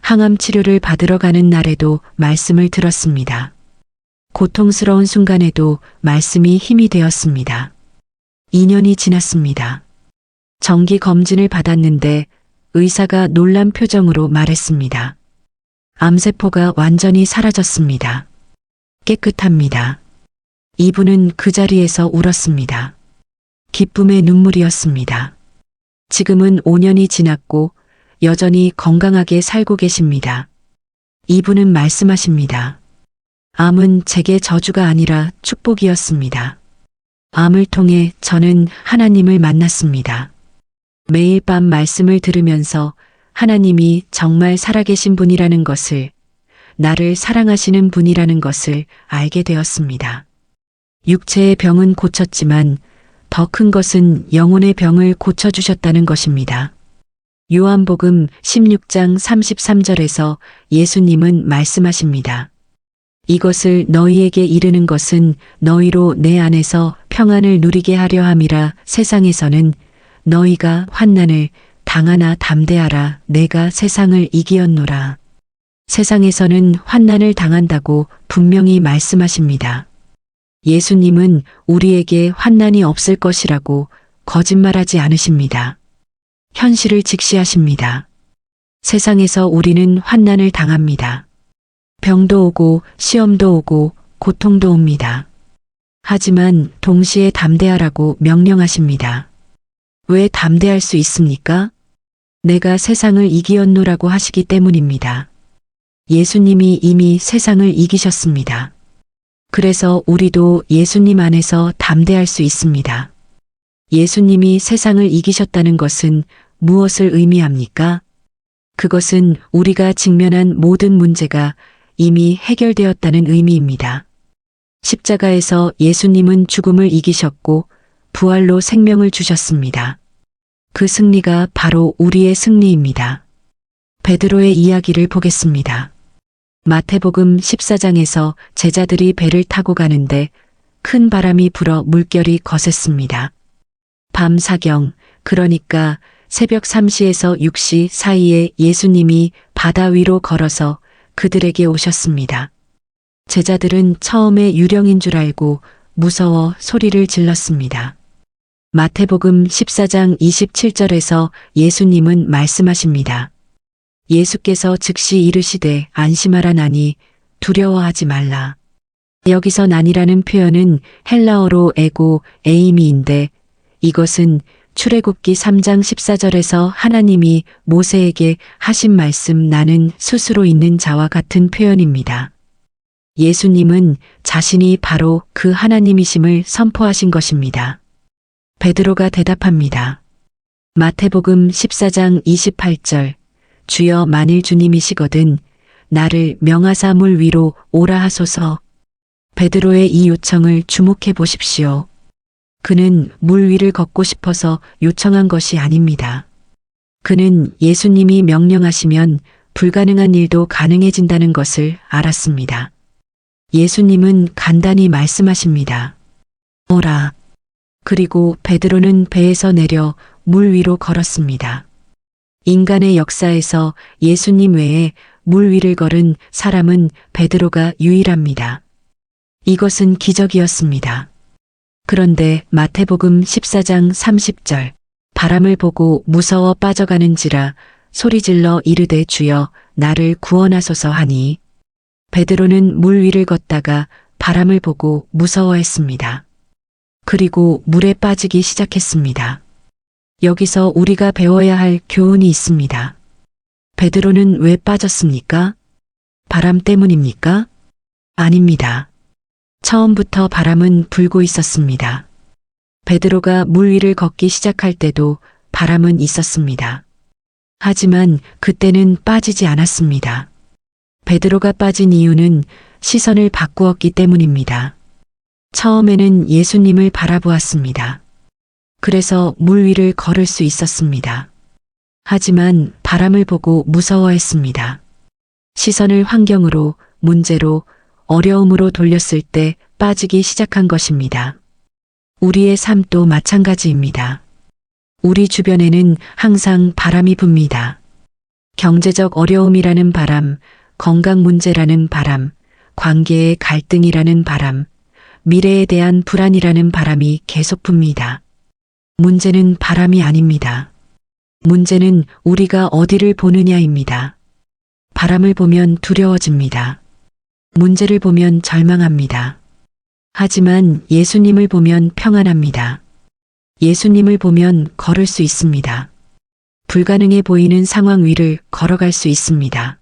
항암 치료를 받으러 가는 날에도 말씀을 들었습니다. 고통스러운 순간에도 말씀이 힘이 되었습니다. 2년이 지났습니다. 정기 검진을 받았는데 의사가 놀란 표정으로 말했습니다. 암세포가 완전히 사라졌습니다. 깨끗합니다. 이분은 그 자리에서 울었습니다. 기쁨의 눈물이었습니다. 지금은 5년이 지났고 여전히 건강하게 살고 계십니다. 이분은 말씀하십니다. 암은 제게 저주가 아니라 축복이었습니다. 암을 통해 저는 하나님을 만났습니다. 매일 밤 말씀을 들으면서 하나님이 정말 살아계신 분이라는 것을, 나를 사랑하시는 분이라는 것을 알게 되었습니다. 육체의 병은 고쳤지만 더 큰 것은 영혼의 병을 고쳐주셨다는 것입니다. 요한복음 16장 33절에서 예수님은 말씀하십니다. 이것을 너희에게 이르는 것은 너희로 내 안에서 평안을 누리게 하려 함이라. 세상에서는 너희가 환난을 당하나 담대하라. 내가 세상을 이기었노라. 세상에서는 환난을 당한다고 분명히 말씀하십니다. 예수님은 우리에게 환난이 없을 것이라고 거짓말하지 않으십니다. 현실을 직시하십니다. 세상에서 우리는 환난을 당합니다. 병도 오고 시험도 오고 고통도 옵니다. 하지만 동시에 담대하라고 명령하십니다. 왜 담대할 수 있습니까? 내가 세상을 이기었노라고 하시기 때문입니다. 예수님이 이미 세상을 이기셨습니다. 그래서 우리도 예수님 안에서 담대할 수 있습니다. 예수님이 세상을 이기셨다는 것은 무엇을 의미합니까? 그것은 우리가 직면한 모든 문제가 이미 해결되었다는 의미입니다. 십자가에서 예수님은 죽음을 이기셨고 부활로 생명을 주셨습니다. 그 승리가 바로 우리의 승리입니다. 베드로의 이야기를 보겠습니다. 마태복음 14장에서 제자들이 배를 타고 가는데 큰 바람이 불어 물결이 거셌습니다. 밤 사경, 그러니까 새벽 3시에서 6시 사이에 예수님이 바다 위로 걸어서 그들에게 오셨습니다. 제자들은 처음에 유령인 줄 알고 무서워 소리를 질렀습니다. 마태복음 14장 27절에서 예수님은 말씀하십니다. 예수께서 즉시 이르시되 안심하라. 나니 두려워하지 말라. 여기서 난이라는 표현은 헬라어로 에고 에이미인데 이것은 출애굽기 3장 14절에서 하나님이 모세에게 하신 말씀 나는 스스로 있는 자와 같은 표현입니다. 예수님은 자신이 바로 그 하나님이심을 선포하신 것입니다. 베드로가 대답합니다. 마태복음 14장 28절 주여 만일 주님이시거든 나를 명하사 물 위로 오라 하소서. 베드로의 이 요청을 주목해 보십시오. 그는 물 위를 걷고 싶어서 요청한 것이 아닙니다. 그는 예수님이 명령하시면 불가능한 일도 가능해진다는 것을 알았습니다. 예수님은 간단히 말씀하십니다. 오라. 그리고 베드로는 배에서 내려 물 위로 걸었습니다. 인간의 역사에서 예수님 외에 물 위를 걸은 사람은 베드로가 유일합니다. 이것은 기적이었습니다. 그런데 마태복음 14장 30절 바람을 보고 무서워 빠져가는지라 소리질러 이르되 주여 나를 구원하소서 하니 베드로는 물 위를 걷다가 바람을 보고 무서워했습니다. 그리고 물에 빠지기 시작했습니다. 여기서 우리가 배워야 할 교훈이 있습니다. 베드로는 왜 빠졌습니까? 바람 때문입니까? 아닙니다. 처음부터 바람은 불고 있었습니다. 베드로가 물 위를 걷기 시작할 때도 바람은 있었습니다. 하지만 그때는 빠지지 않았습니다. 베드로가 빠진 이유는 시선을 바꾸었기 때문입니다. 처음에는 예수님을 바라보았습니다. 그래서 물 위를 걸을 수 있었습니다. 하지만 바람을 보고 무서워했습니다. 시선을 환경으로, 문제로, 어려움으로 돌렸을 때 빠지기 시작한 것입니다. 우리의 삶도 마찬가지입니다. 우리 주변에는 항상 바람이 붑니다. 경제적 어려움이라는 바람, 건강 문제라는 바람, 관계의 갈등이라는 바람, 미래에 대한 불안이라는 바람이 계속 붑니다. 문제는 바람이 아닙니다. 문제는 우리가 어디를 보느냐입니다. 바람을 보면 두려워집니다. 문제를 보면 절망합니다. 하지만 예수님을 보면 평안합니다. 예수님을 보면 걸을 수 있습니다. 불가능해 보이는 상황 위를 걸어갈 수 있습니다.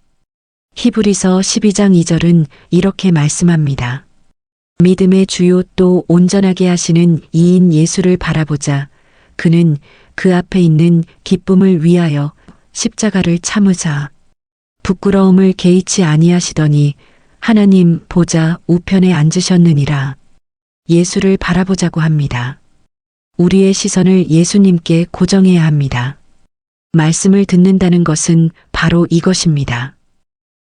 히브리서 12장 2절은 이렇게 말씀합니다. 믿음의 주요 또 온전하게 하시는 이인 예수를 바라보자. 그는 그 앞에 있는 기쁨을 위하여 십자가를 참으사 부끄러움을 개의치 아니하시더니 하나님 보좌 우편에 앉으셨느니라. 예수를 바라보자고 합니다. 우리의 시선을 예수님께 고정해야 합니다. 말씀을 듣는다는 것은 바로 이것입니다.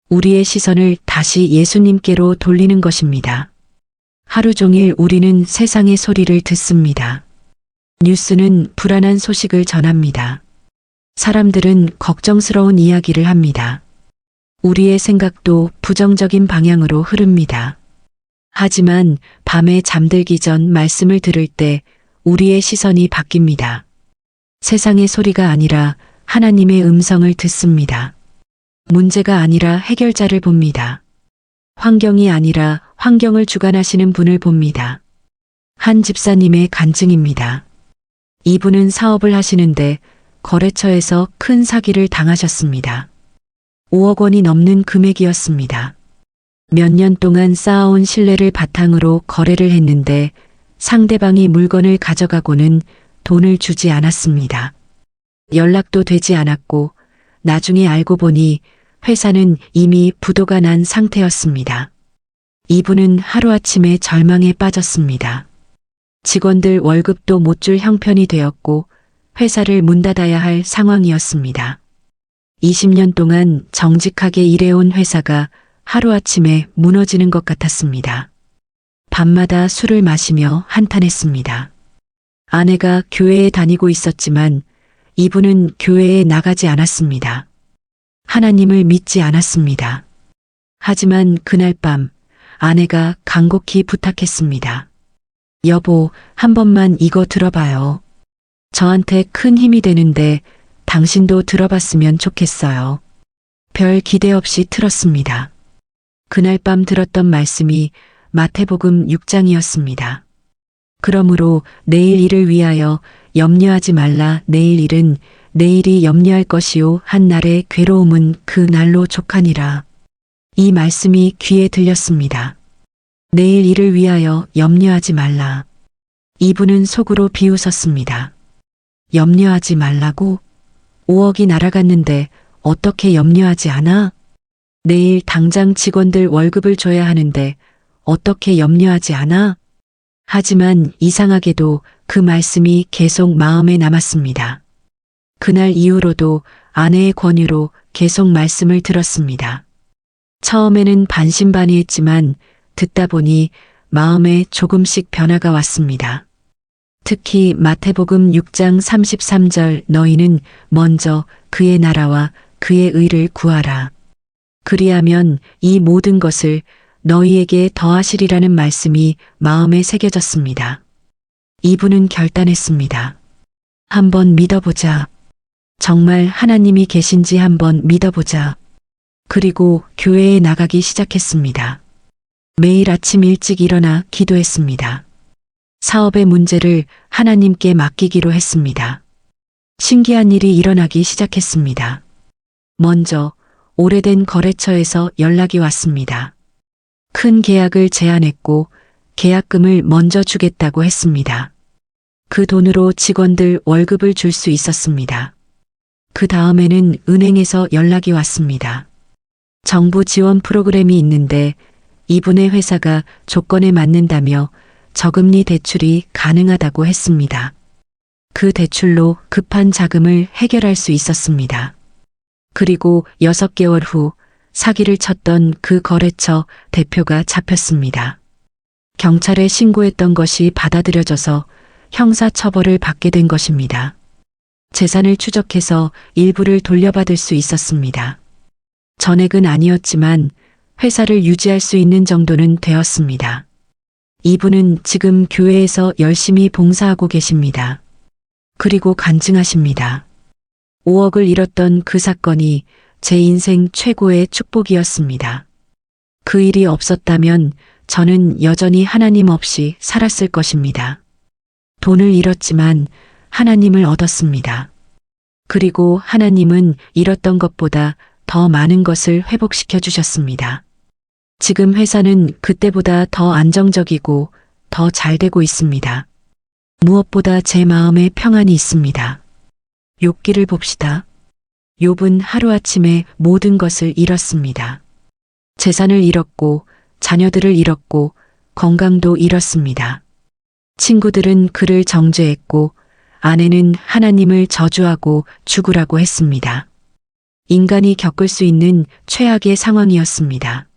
우리의 시선을 다시 예수님께로 돌리는 것입니다. 하루 종일 우리는 세상의 소리를 듣습니다. 뉴스는 불안한 소식을 전합니다. 사람들은 걱정스러운 이야기를 합니다. 우리의 생각도 부정적인 방향으로 흐릅니다. 하지만 밤에 잠들기 전 말씀을 들을 때 우리의 시선이 바뀝니다. 세상의 소리가 아니라 하나님의 음성을 듣습니다. 문제가 아니라 해결자를 봅니다. 환경이 아니라 환경을 주관하시는 분을 봅니다. 한 집사님의 간증입니다. 이분은 사업을 하시는데 거래처에서 큰 사기를 당하셨습니다. 5억 원이 넘는 금액이었습니다. 몇 년 동안 쌓아온 신뢰를 바탕으로 거래를 했는데 상대방이 물건을 가져가고는 돈을 주지 않았습니다. 연락도 되지 않았고 나중에 알고 보니 회사는 이미 부도가 난 상태였습니다. 이분은 하루아침에 절망에 빠졌습니다. 직원들 월급도 못 줄 형편이 되었고 회사를 문 닫아야 할 상황이었습니다. 20년 동안 정직하게 일해온 회사가 하루아침에 무너지는 것 같았습니다. 밤마다 술을 마시며 한탄했습니다. 아내가 교회에 다니고 있었지만 이분은 교회에 나가지 않았습니다. 하나님을 믿지 않았습니다. 하지만 그날 밤 아내가 간곡히 부탁했습니다. 여보, 한 번만 이거 들어봐요. 저한테 큰 힘이 되는데 당신도 들어봤으면 좋겠어요. 별 기대 없이 틀었습니다. 그날 밤 들었던 말씀이 마태복음 6장이었습니다. 그러므로 내일 일을 위하여 염려하지 말라. 내일 일은 내일이 염려할 것이요 한 날의 괴로움은 그 날로 족하니라. 이 말씀이 귀에 들렸습니다. 내일 일을 위하여 염려하지 말라. 이분은 속으로 비웃었습니다. 염려하지 말라고? 5억이 날아갔는데 어떻게 염려하지 않아? 내일 당장 직원들 월급을 줘야 하는데 어떻게 염려하지 않아? 하지만 이상하게도 그 말씀이 계속 마음에 남았습니다. 그날 이후로도 아내의 권유로 계속 말씀을 들었습니다. 처음에는 반신반의했지만 듣다 보니 마음에 조금씩 변화가 왔습니다. 특히 마태복음 6장 33절 너희는 먼저 그의 나라와 그의 의를 구하라. 그리하면 이 모든 것을 너희에게 더하시리라는 말씀이 마음에 새겨졌습니다. 이분은 결단했습니다. 한번 믿어보자. 정말 하나님이 계신지 한번 믿어보자. 그리고 교회에 나가기 시작했습니다. 매일 아침 일찍 일어나 기도했습니다. 사업의 문제를 하나님께 맡기기로 했습니다. 신기한 일이 일어나기 시작했습니다. 먼저 오래된 거래처에서 연락이 왔습니다. 큰 계약을 제안했고 계약금을 먼저 주겠다고 했습니다. 그 돈으로 직원들 월급을 줄 수 있었습니다. 그 다음에는 은행에서 연락이 왔습니다. 정부 지원 프로그램이 있는데 이분의 회사가 조건에 맞는다며 저금리 대출이 가능하다고 했습니다. 그 대출로 급한 자금을 해결할 수 있었습니다. 그리고 6개월 후 사기를 쳤던 그 거래처 대표가 잡혔습니다. 경찰에 신고했던 것이 받아들여져서 형사처벌을 받게 된 것입니다. 재산을 추적해서 일부를 돌려받을 수 있었습니다. 전액은 아니었지만 회사를 유지할 수 있는 정도는 되었습니다. 이분은 지금 교회에서 열심히 봉사하고 계십니다. 그리고 간증하십니다. 5억을 잃었던 그 사건이 제 인생 최고의 축복이었습니다. 그 일이 없었다면 저는 여전히 하나님 없이 살았을 것입니다. 돈을 잃었지만 하나님을 얻었습니다. 그리고 하나님은 잃었던 것보다 더 많은 것을 회복시켜 주셨습니다. 지금 회사는 그때보다 더 안정적이고 더 잘 되고 있습니다. 무엇보다 제 마음에 평안이 있습니다. 욥기를 봅시다. 욥은 하루아침에 모든 것을 잃었습니다. 재산을 잃었고 자녀들을 잃었고 건강도 잃었습니다. 친구들은 그를 정죄했고 아내는 하나님을 저주하고 죽으라고 했습니다. 인간이 겪을 수 있는 최악의 상황이었습니다.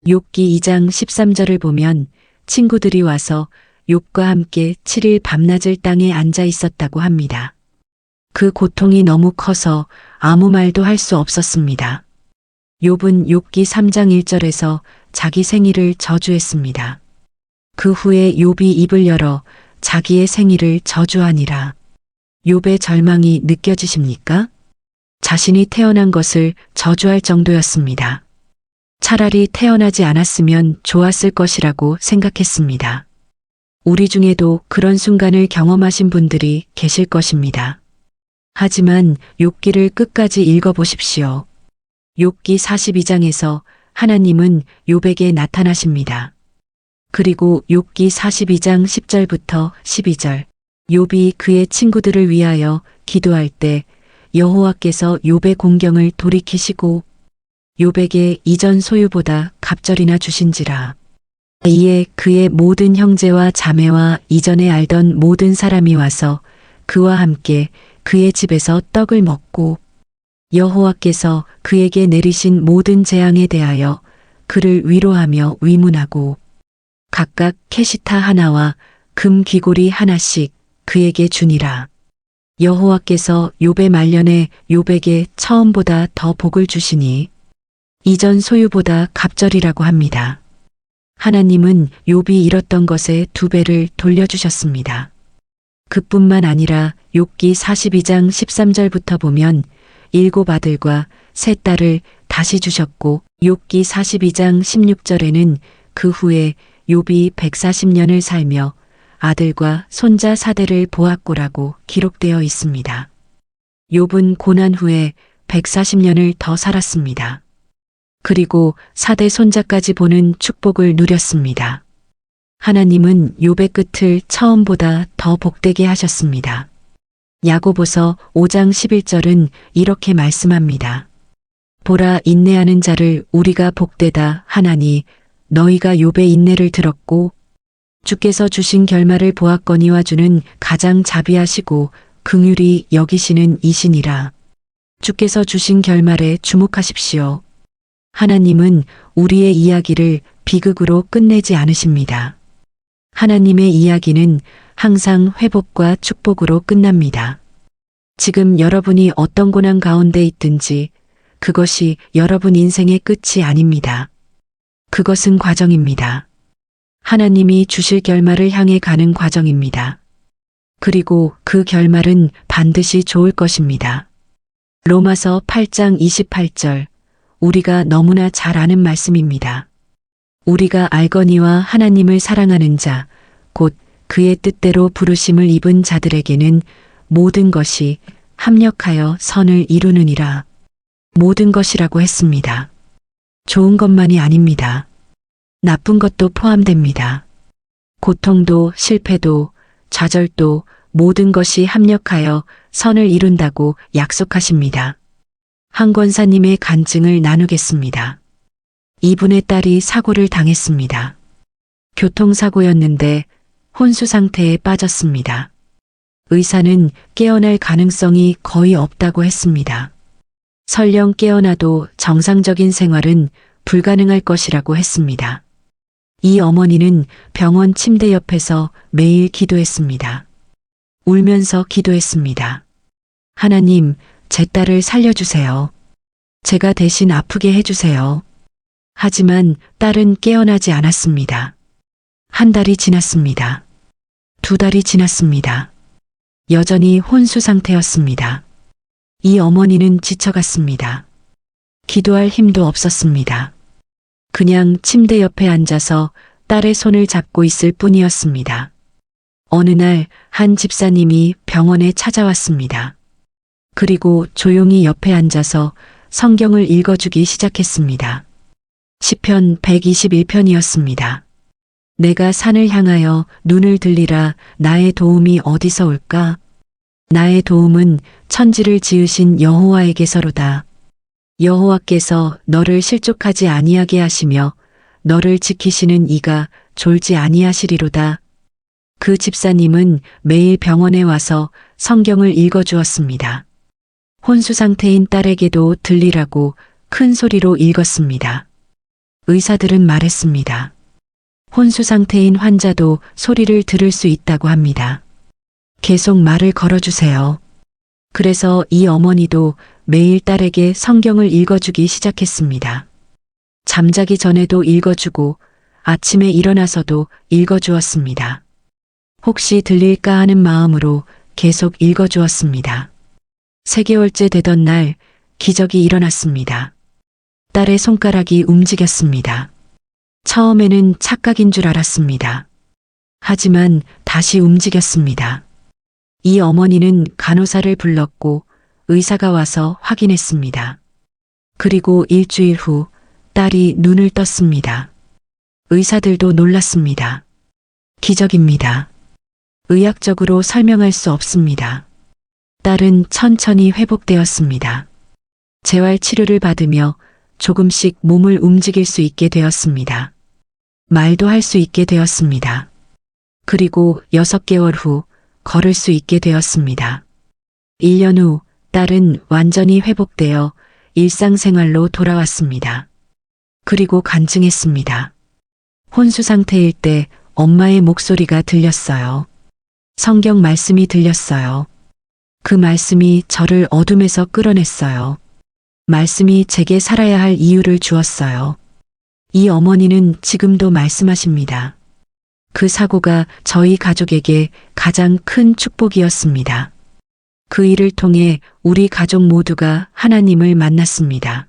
욥기 2장 13절을 보면 친구들이 와서 욥과 함께 7일 밤낮을 땅에 앉아 있었다고 합니다. 그 고통이 너무 커서 아무 말도 할 수 없었습니다. 욥은 욥기 3장 1절에서 자기 생일을 저주했습니다. 그 후에 욥이 입을 열어 자기의 생일을 저주하니라. 욥의 절망이 느껴지십니까? 자신이 태어난 것을 저주할 정도였습니다. 차라리 태어나지 않았으면 좋았을 것이라고 생각했습니다. 우리 중에도 그런 순간을 경험하신 분들이 계실 것입니다. 하지만 욥기를 끝까지 읽어보십시오. 욥기 42장에서 하나님은 욥에게 나타나십니다. 그리고 욥기 42장 10절부터 12절, 욥이 그의 친구들을 위하여 기도할 때 여호와께서 욥의 공경을 돌이키시고 욥에게 이전 소유보다 갑절이나 주신지라. 이에 그의 모든 형제와 자매와 이전에 알던 모든 사람이 와서 그와 함께 그의 집에서 떡을 먹고 여호와께서 그에게 내리신 모든 재앙에 대하여 그를 위로하며 위문하고 각각 캐시타 하나와 금 귀고리 하나씩 그에게 주니라. 여호와께서 욥의 말년에 욥에게 처음보다 더 복을 주시니 이전 소유보다 갑절이라고 합니다. 하나님은 욥이 잃었던 것의 2배를 돌려주셨습니다. 그뿐만 아니라 욥기 42장 13절부터 보면 7 아들과 3 딸을 다시 주셨고 욥기 42장 16절에는 그 후에 욥이 140년을 살며 아들과 손자 4대를 보았고라고 기록되어 있습니다. 욥은 고난 후에 140년을 더 살았습니다. 그리고 4대 손자까지 보는 축복을 누렸습니다. 하나님은 욥의 끝을 처음보다 더 복되게 하셨습니다. 야고보서 5장 11절은 이렇게 말씀합니다. 보라, 인내하는 자를 우리가 복되다 하나니 너희가 욥의 인내를 들었고 주께서 주신 결말을 보았거니와 주는 가장 자비하시고 긍휼히 여기시는 이시니라. 주께서 주신 결말에 주목하십시오. 하나님은 우리의 이야기를 비극으로 끝내지 않으십니다. 하나님의 이야기는 항상 회복과 축복으로 끝납니다. 지금 여러분이 어떤 고난 가운데 있든지 그것이 여러분 인생의 끝이 아닙니다. 그것은 과정입니다. 하나님이 주실 결말을 향해 가는 과정입니다. 그리고 그 결말은 반드시 좋을 것입니다. 로마서 8장 28절, 우리가 너무나 잘 아는 말씀입니다. 우리가 알거니와 하나님을 사랑하는 자, 곧 그의 뜻대로 부르심을 입은 자들에게는 모든 것이 합력하여 선을 이루느니라. 모든 것이라고 했습니다. 좋은 것만이 아닙니다. 나쁜 것도 포함됩니다. 고통도 실패도 좌절도 모든 것이 합력하여 선을 이룬다고 약속하십니다. 한 권사님의 간증을 나누겠습니다. 이분의 딸이 사고를 당했습니다. 교통사고였는데 혼수 상태에 빠졌습니다. 의사는 깨어날 가능성이 거의 없다고 했습니다. 설령 깨어나도 정상적인 생활은 불가능할 것이라고 했습니다. 이 어머니는 병원 침대 옆에서 매일 기도했습니다. 울면서 기도했습니다. 하나님, 제 딸을 살려주세요. 제가 대신 아프게 해주세요. 하지만 딸은 깨어나지 않았습니다. 한 달이 지났습니다. 두 달이 지났습니다. 여전히 혼수 상태였습니다. 이 어머니는 지쳐갔습니다. 기도할 힘도 없었습니다. 그냥 침대 옆에 앉아서 딸의 손을 잡고 있을 뿐이었습니다. 어느 날 한 집사님이 병원에 찾아왔습니다. 그리고 조용히 옆에 앉아서 성경을 읽어주기 시작했습니다. 시편 121편이었습니다. 내가 산을 향하여 눈을 들리라. 나의 도움이 어디서 올까? 나의 도움은 천지를 지으신 여호와에게서로다. 여호와께서 너를 실족하지 아니하게 하시며 너를 지키시는 이가 졸지 아니하시리로다. 그 집사님은 매일 병원에 와서 성경을 읽어주었습니다. 혼수 상태인 딸에게도 들리라고 큰 소리로 읽었습니다. 의사들은 말했습니다. 혼수 상태인 환자도 소리를 들을 수 있다고 합니다. 계속 말을 걸어주세요. 그래서 이 어머니도 매일 딸에게 성경을 읽어주기 시작했습니다. 잠자기 전에도 읽어주고 아침에 일어나서도 읽어주었습니다. 혹시 들릴까 하는 마음으로 계속 읽어주었습니다. 3개월째 되던 날 기적이 일어났습니다. 딸의 손가락이 움직였습니다. 처음에는 착각인 줄 알았습니다. 하지만 다시 움직였습니다. 이 어머니는 간호사를 불렀고 의사가 와서 확인했습니다. 그리고 일주일 후 딸이 눈을 떴습니다. 의사들도 놀랐습니다. 기적입니다. 의학적으로 설명할 수 없습니다. 딸은 천천히 회복되었습니다. 재활 치료를 받으며 조금씩 몸을 움직일 수 있게 되었습니다. 말도 할 수 있게 되었습니다. 그리고 6개월 후 걸을 수 있게 되었습니다. 1년 후 딸은 완전히 회복되어 일상생활로 돌아왔습니다. 그리고 간증했습니다. 혼수 상태일 때 엄마의 목소리가 들렸어요. 성경 말씀이 들렸어요. 그 말씀이 저를 어둠에서 끌어냈어요. 말씀이 제게 살아야 할 이유를 주었어요. 이 어머니는 지금도 말씀하십니다. 그 사고가 저희 가족에게 가장 큰 축복이었습니다. 그 일을 통해 우리 가족 모두가 하나님을 만났습니다.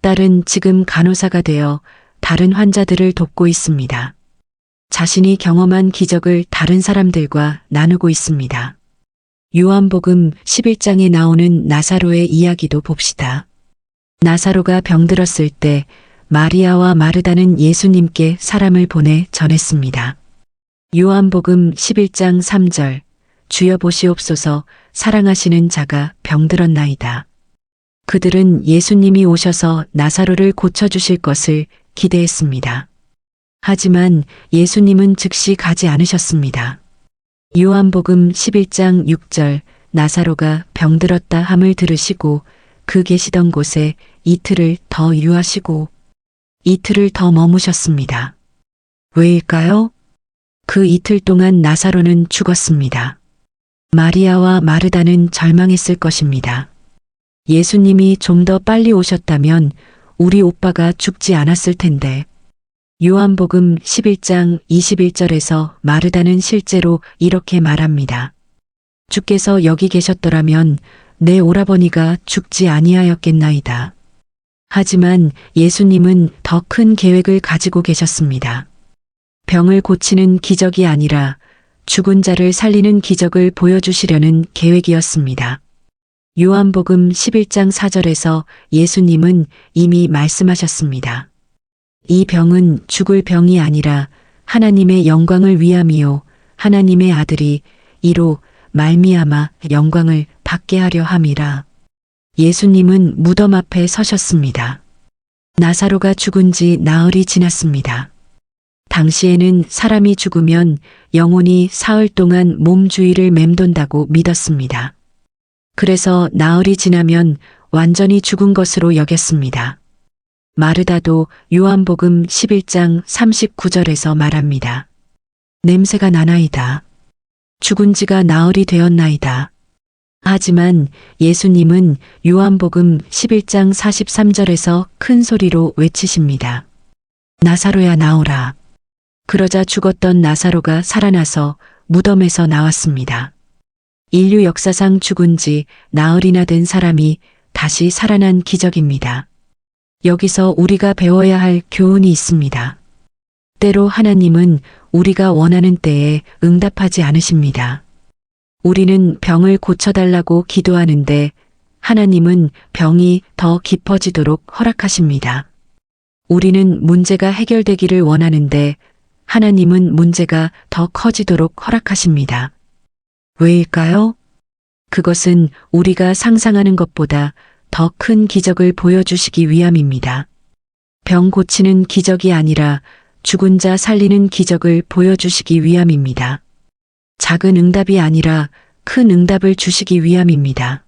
딸은 지금 간호사가 되어 다른 환자들을 돕고 있습니다. 자신이 경험한 기적을 다른 사람들과 나누고 있습니다. 요한복음 11장에 나오는 나사로의 이야기도 봅시다. 나사로가 병들었을 때 마리아와 마르다는 예수님께 사람을 보내 전했습니다. 요한복음 11장 3절 주여 보시옵소서 사랑하시는 자가 병들었나이다. 그들은 예수님이 오셔서 나사로를 고쳐주실 것을 기대했습니다. 하지만 예수님은 즉시 가지 않으셨습니다. 요한복음 11장 6절 나사로가 병들었다 함을 들으시고 그 계시던 곳에 이틀을 더 유하시고 이틀을 더 머무셨습니다. 왜일까요? 그 이틀 동안 나사로는 죽었습니다. 마리아와 마르다는 절망했을 것입니다. 예수님이 좀 더 빨리 오셨다면 우리 오빠가 죽지 않았을 텐데. 요한복음 11장 21절에서 마르다는 실제로 이렇게 말합니다. 주께서 여기 계셨더라면 내 오라버니가 죽지 아니하였겠나이다. 하지만 예수님은 더 큰 계획을 가지고 계셨습니다. 병을 고치는 기적이 아니라 죽은 자를 살리는 기적을 보여주시려는 계획이었습니다. 요한복음 11장 4절에서 예수님은 이미 말씀하셨습니다. 이 병은 죽을 병이 아니라 하나님의 영광을 위함이요 하나님의 아들이 이로 말미암아 영광을 받게 하려 함이라. 예수님은 무덤 앞에 서셨습니다. 나사로가 죽은 지 나흘이 지났습니다. 당시에는 사람이 죽으면 영혼이 사흘 동안 몸 주위를 맴돈다고 믿었습니다. 그래서 나흘이 지나면 완전히 죽은 것으로 여겼습니다. 마르다도 요한복음 11장 39절에서 말합니다. 냄새가 나나이다. 죽은 지가 나흘이 되었나이다. 하지만 예수님은 요한복음 11장 43절에서 큰 소리로 외치십니다. 나사로야 나오라. 그러자 죽었던 나사로가 살아나서 무덤에서 나왔습니다. 인류 역사상 죽은 지 나흘이나 된 사람이 다시 살아난 기적입니다. 여기서 우리가 배워야 할 교훈이 있습니다. 때로 하나님은 우리가 원하는 때에 응답하지 않으십니다. 우리는 병을 고쳐달라고 기도하는데 하나님은 병이 더 깊어지도록 허락하십니다. 우리는 문제가 해결되기를 원하는데 하나님은 문제가 더 커지도록 허락하십니다. 왜일까요? 그것은 우리가 상상하는 것보다 더 큰 기적을 보여주시기 위함입니다. 병 고치는 기적이 아니라 죽은 자 살리는 기적을 보여주시기 위함입니다. 작은 응답이 아니라 큰 응답을 주시기 위함입니다.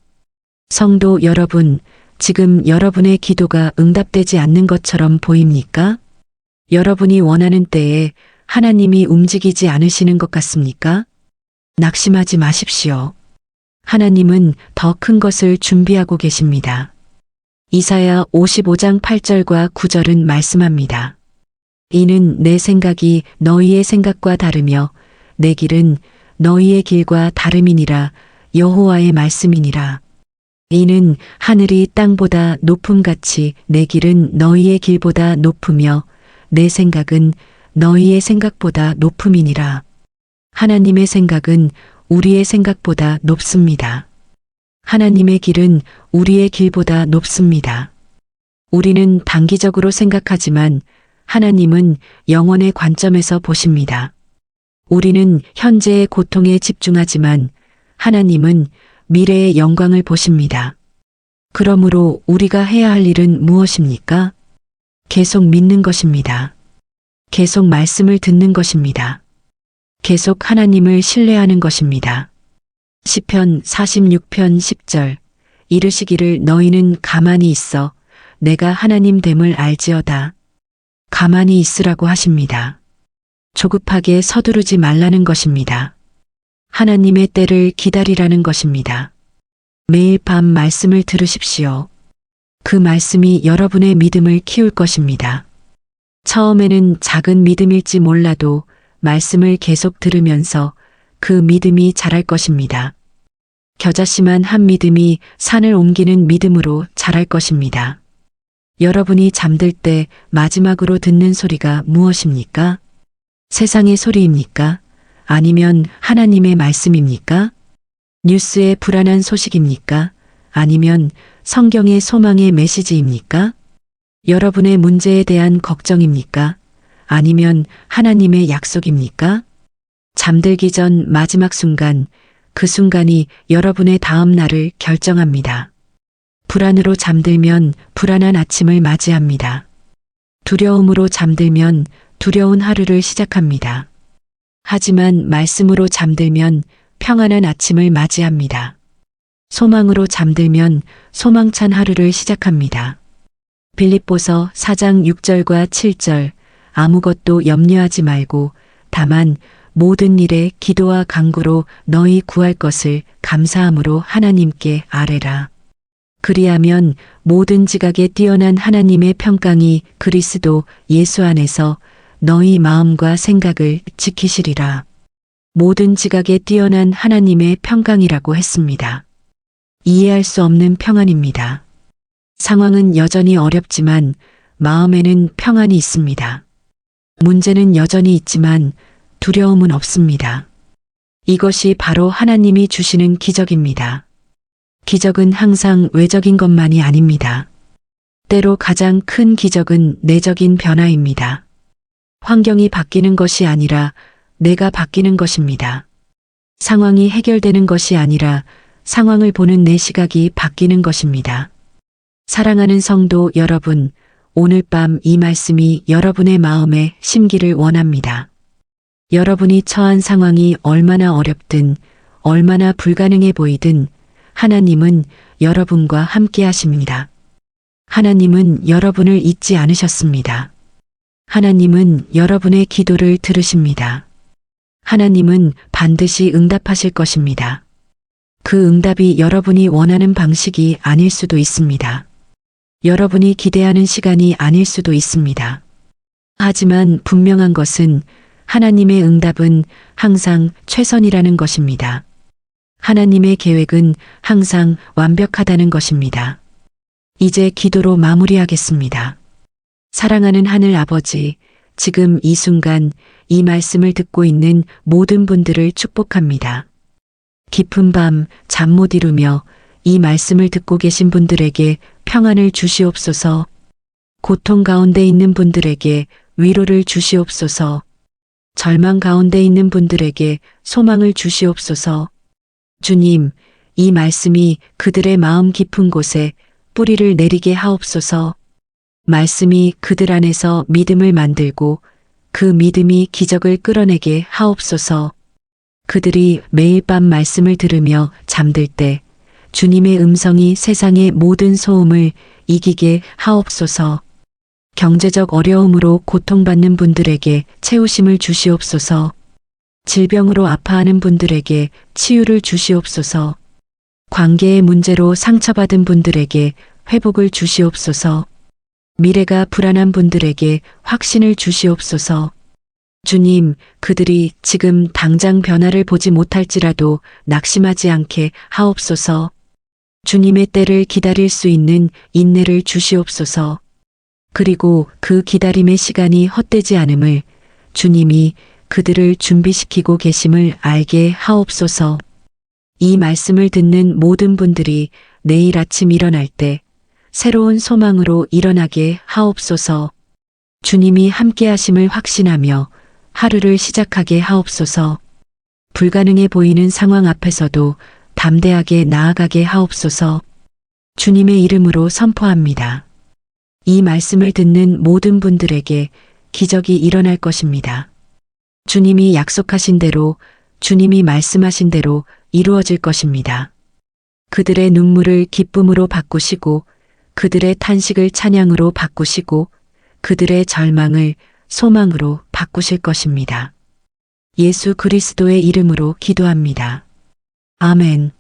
성도 여러분, 지금 여러분의 기도가 응답되지 않는 것처럼 보입니까? 여러분이 원하는 때에 하나님이 움직이지 않으시는 것 같습니까? 낙심하지 마십시오. 하나님은 더 큰 것을 준비하고 계십니다. 이사야 55장 8절과 9절은 말씀합니다. 이는 내 생각이 너희의 생각과 다르며 내 길은 너희의 길과 다름이니라. 여호와의 말씀이니라. 이는 하늘이 땅보다 높음같이 내 길은 너희의 길보다 높으며 내 생각은 너희의 생각보다 높음이니라. 하나님의 생각은 우리의 생각보다 높습니다. 하나님의 길은 우리의 길보다 높습니다. 우리는 단기적으로 생각하지만 하나님은 영원의 관점에서 보십니다. 우리는 현재의 고통에 집중하지만 하나님은 미래의 영광을 보십니다. 그러므로 우리가 해야 할 일은 무엇입니까? 계속 믿는 것입니다. 계속 말씀을 듣는 것입니다. 계속 하나님을 신뢰하는 것입니다. 시편 46편 10절 이르시기를 너희는 가만히 있어 내가 하나님 됨을 알지어다. 가만히 있으라고 하십니다. 조급하게 서두르지 말라는 것입니다. 하나님의 때를 기다리라는 것입니다. 매일 밤 말씀을 들으십시오. 그 말씀이 여러분의 믿음을 키울 것입니다. 처음에는 작은 믿음일지 몰라도 말씀을 계속 들으면서 그 믿음이 자랄 것입니다. 겨자씨만 한 믿음이 산을 옮기는 믿음으로 자랄 것입니다. 여러분이 잠들 때 마지막으로 듣는 소리가 무엇입니까? 세상의 소리입니까? 아니면 하나님의 말씀입니까? 뉴스의 불안한 소식입니까? 아니면 성경의 소망의 메시지입니까? 여러분의 문제에 대한 걱정입니까? 아니면 하나님의 약속입니까? 잠들기 전 마지막 순간, 그 순간이 여러분의 다음 날을 결정합니다. 불안으로 잠들면 불안한 아침을 맞이합니다. 두려움으로 잠들면 두려운 하루를 시작합니다. 하지만 말씀으로 잠들면 평안한 아침을 맞이합니다. 소망으로 잠들면 소망찬 하루를 시작합니다. 빌립보서 4장 6절과 7절 아무것도 염려하지 말고 다만 모든 일에 기도와 간구로 너희 구할 것을 감사함으로 하나님께 아뢰라. 그리하면 모든 지각에 뛰어난 하나님의 평강이 그리스도 예수 안에서 너희 마음과 생각을 지키시리라. 모든 지각에 뛰어난 하나님의 평강이라고 했습니다. 이해할 수 없는 평안입니다. 상황은 여전히 어렵지만 마음에는 평안이 있습니다. 문제는 여전히 있지만 두려움은 없습니다. 이것이 바로 하나님이 주시는 기적입니다. 기적은 항상 외적인 것만이 아닙니다. 때로 가장 큰 기적은 내적인 변화입니다. 환경이 바뀌는 것이 아니라 내가 바뀌는 것입니다. 상황이 해결되는 것이 아니라 상황을 보는 내 시각이 바뀌는 것입니다. 사랑하는 성도 여러분, 오늘 밤 이 말씀이 여러분의 마음에 심기를 원합니다. 여러분이 처한 상황이 얼마나 어렵든 얼마나 불가능해 보이든 하나님은 여러분과 함께 하십니다. 하나님은 여러분을 잊지 않으셨습니다. 하나님은 여러분의 기도를 들으십니다. 하나님은 반드시 응답하실 것입니다. 그 응답이 여러분이 원하는 방식이 아닐 수도 있습니다. 여러분이 기대하는 시간이 아닐 수도 있습니다. 하지만 분명한 것은 하나님의 응답은 항상 최선이라는 것입니다. 하나님의 계획은 항상 완벽하다는 것입니다. 이제 기도로 마무리하겠습니다. 사랑하는 하늘 아버지, 지금 이 순간 이 말씀을 듣고 있는 모든 분들을 축복합니다. 깊은 밤 잠 못 이루며 이 말씀을 듣고 계신 분들에게 평안을 주시옵소서. 고통 가운데 있는 분들에게 위로를 주시옵소서. 절망 가운데 있는 분들에게 소망을 주시옵소서. 주님, 이 말씀이 그들의 마음 깊은 곳에 뿌리를 내리게 하옵소서. 말씀이 그들 안에서 믿음을 만들고 그 믿음이 기적을 끌어내게 하옵소서. 그들이 매일 밤 말씀을 들으며 잠들 때 주님의 음성이 세상의 모든 소음을 이기게 하옵소서. 경제적 어려움으로 고통받는 분들에게 채우심을 주시옵소서. 질병으로 아파하는 분들에게 치유를 주시옵소서. 관계의 문제로 상처받은 분들에게 회복을 주시옵소서. 미래가 불안한 분들에게 확신을 주시옵소서. 주님, 그들이 지금 당장 변화를 보지 못할지라도 낙심하지 않게 하옵소서. 주님의 때를 기다릴 수 있는 인내를 주시옵소서. 그리고 그 기다림의 시간이 헛되지 않음을 주님이 그들을 준비시키고 계심을 알게 하옵소서. 이 말씀을 듣는 모든 분들이 내일 아침 일어날 때 새로운 소망으로 일어나게 하옵소서. 주님이 함께 하심을 확신하며 하루를 시작하게 하옵소서. 불가능해 보이는 상황 앞에서도 담대하게 나아가게 하옵소서. 주님의 이름으로 선포합니다. 이 말씀을 듣는 모든 분들에게 기적이 일어날 것입니다. 주님이 약속하신 대로, 주님이 말씀하신 대로 이루어질 것입니다. 그들의 눈물을 기쁨으로 바꾸시고, 그들의 탄식을 찬양으로 바꾸시고, 그들의 절망을 소망으로 바꾸실 것입니다. 예수 그리스도의 이름으로 기도합니다. 아멘.